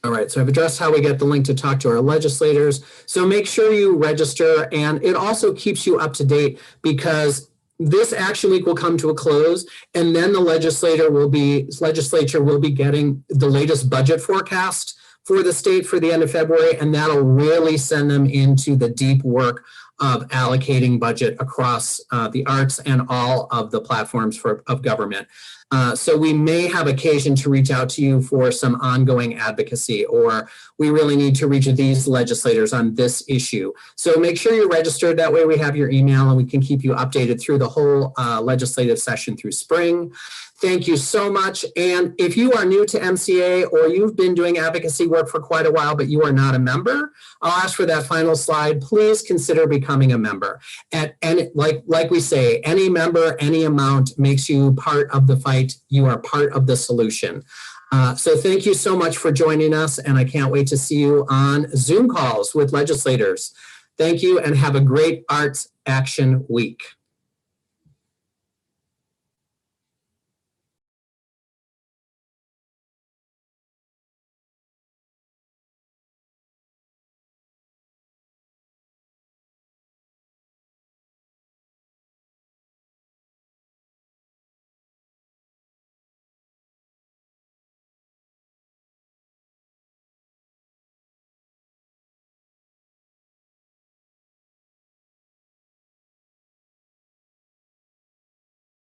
All right, so I've addressed how we get the link to talk to our legislators. So make sure you register, and it also keeps you up to date because this action week will come to a close, and then the legislature will be getting the latest budget forecast for the state for the end of February, and that'll really send them into the deep work of allocating budget across the arts and all of the platforms of government. So we may have occasion to reach out to you for some ongoing advocacy, or we really need to reach these legislators on this issue. So make sure you're registered. That way we have your email and we can keep you updated through the whole legislative session through spring. Thank you so much. And if you are new to MCA or you've been doing advocacy work for quite a while, but you are not a member, I'll ask for that final slide. Please consider becoming a member. And like we say, any member, any amount makes you part of the fight. You are part of the solution. So thank you so much for joining us. And I can't wait to see you on Zoom calls with legislators. Thank you and have a great Arts Action Week.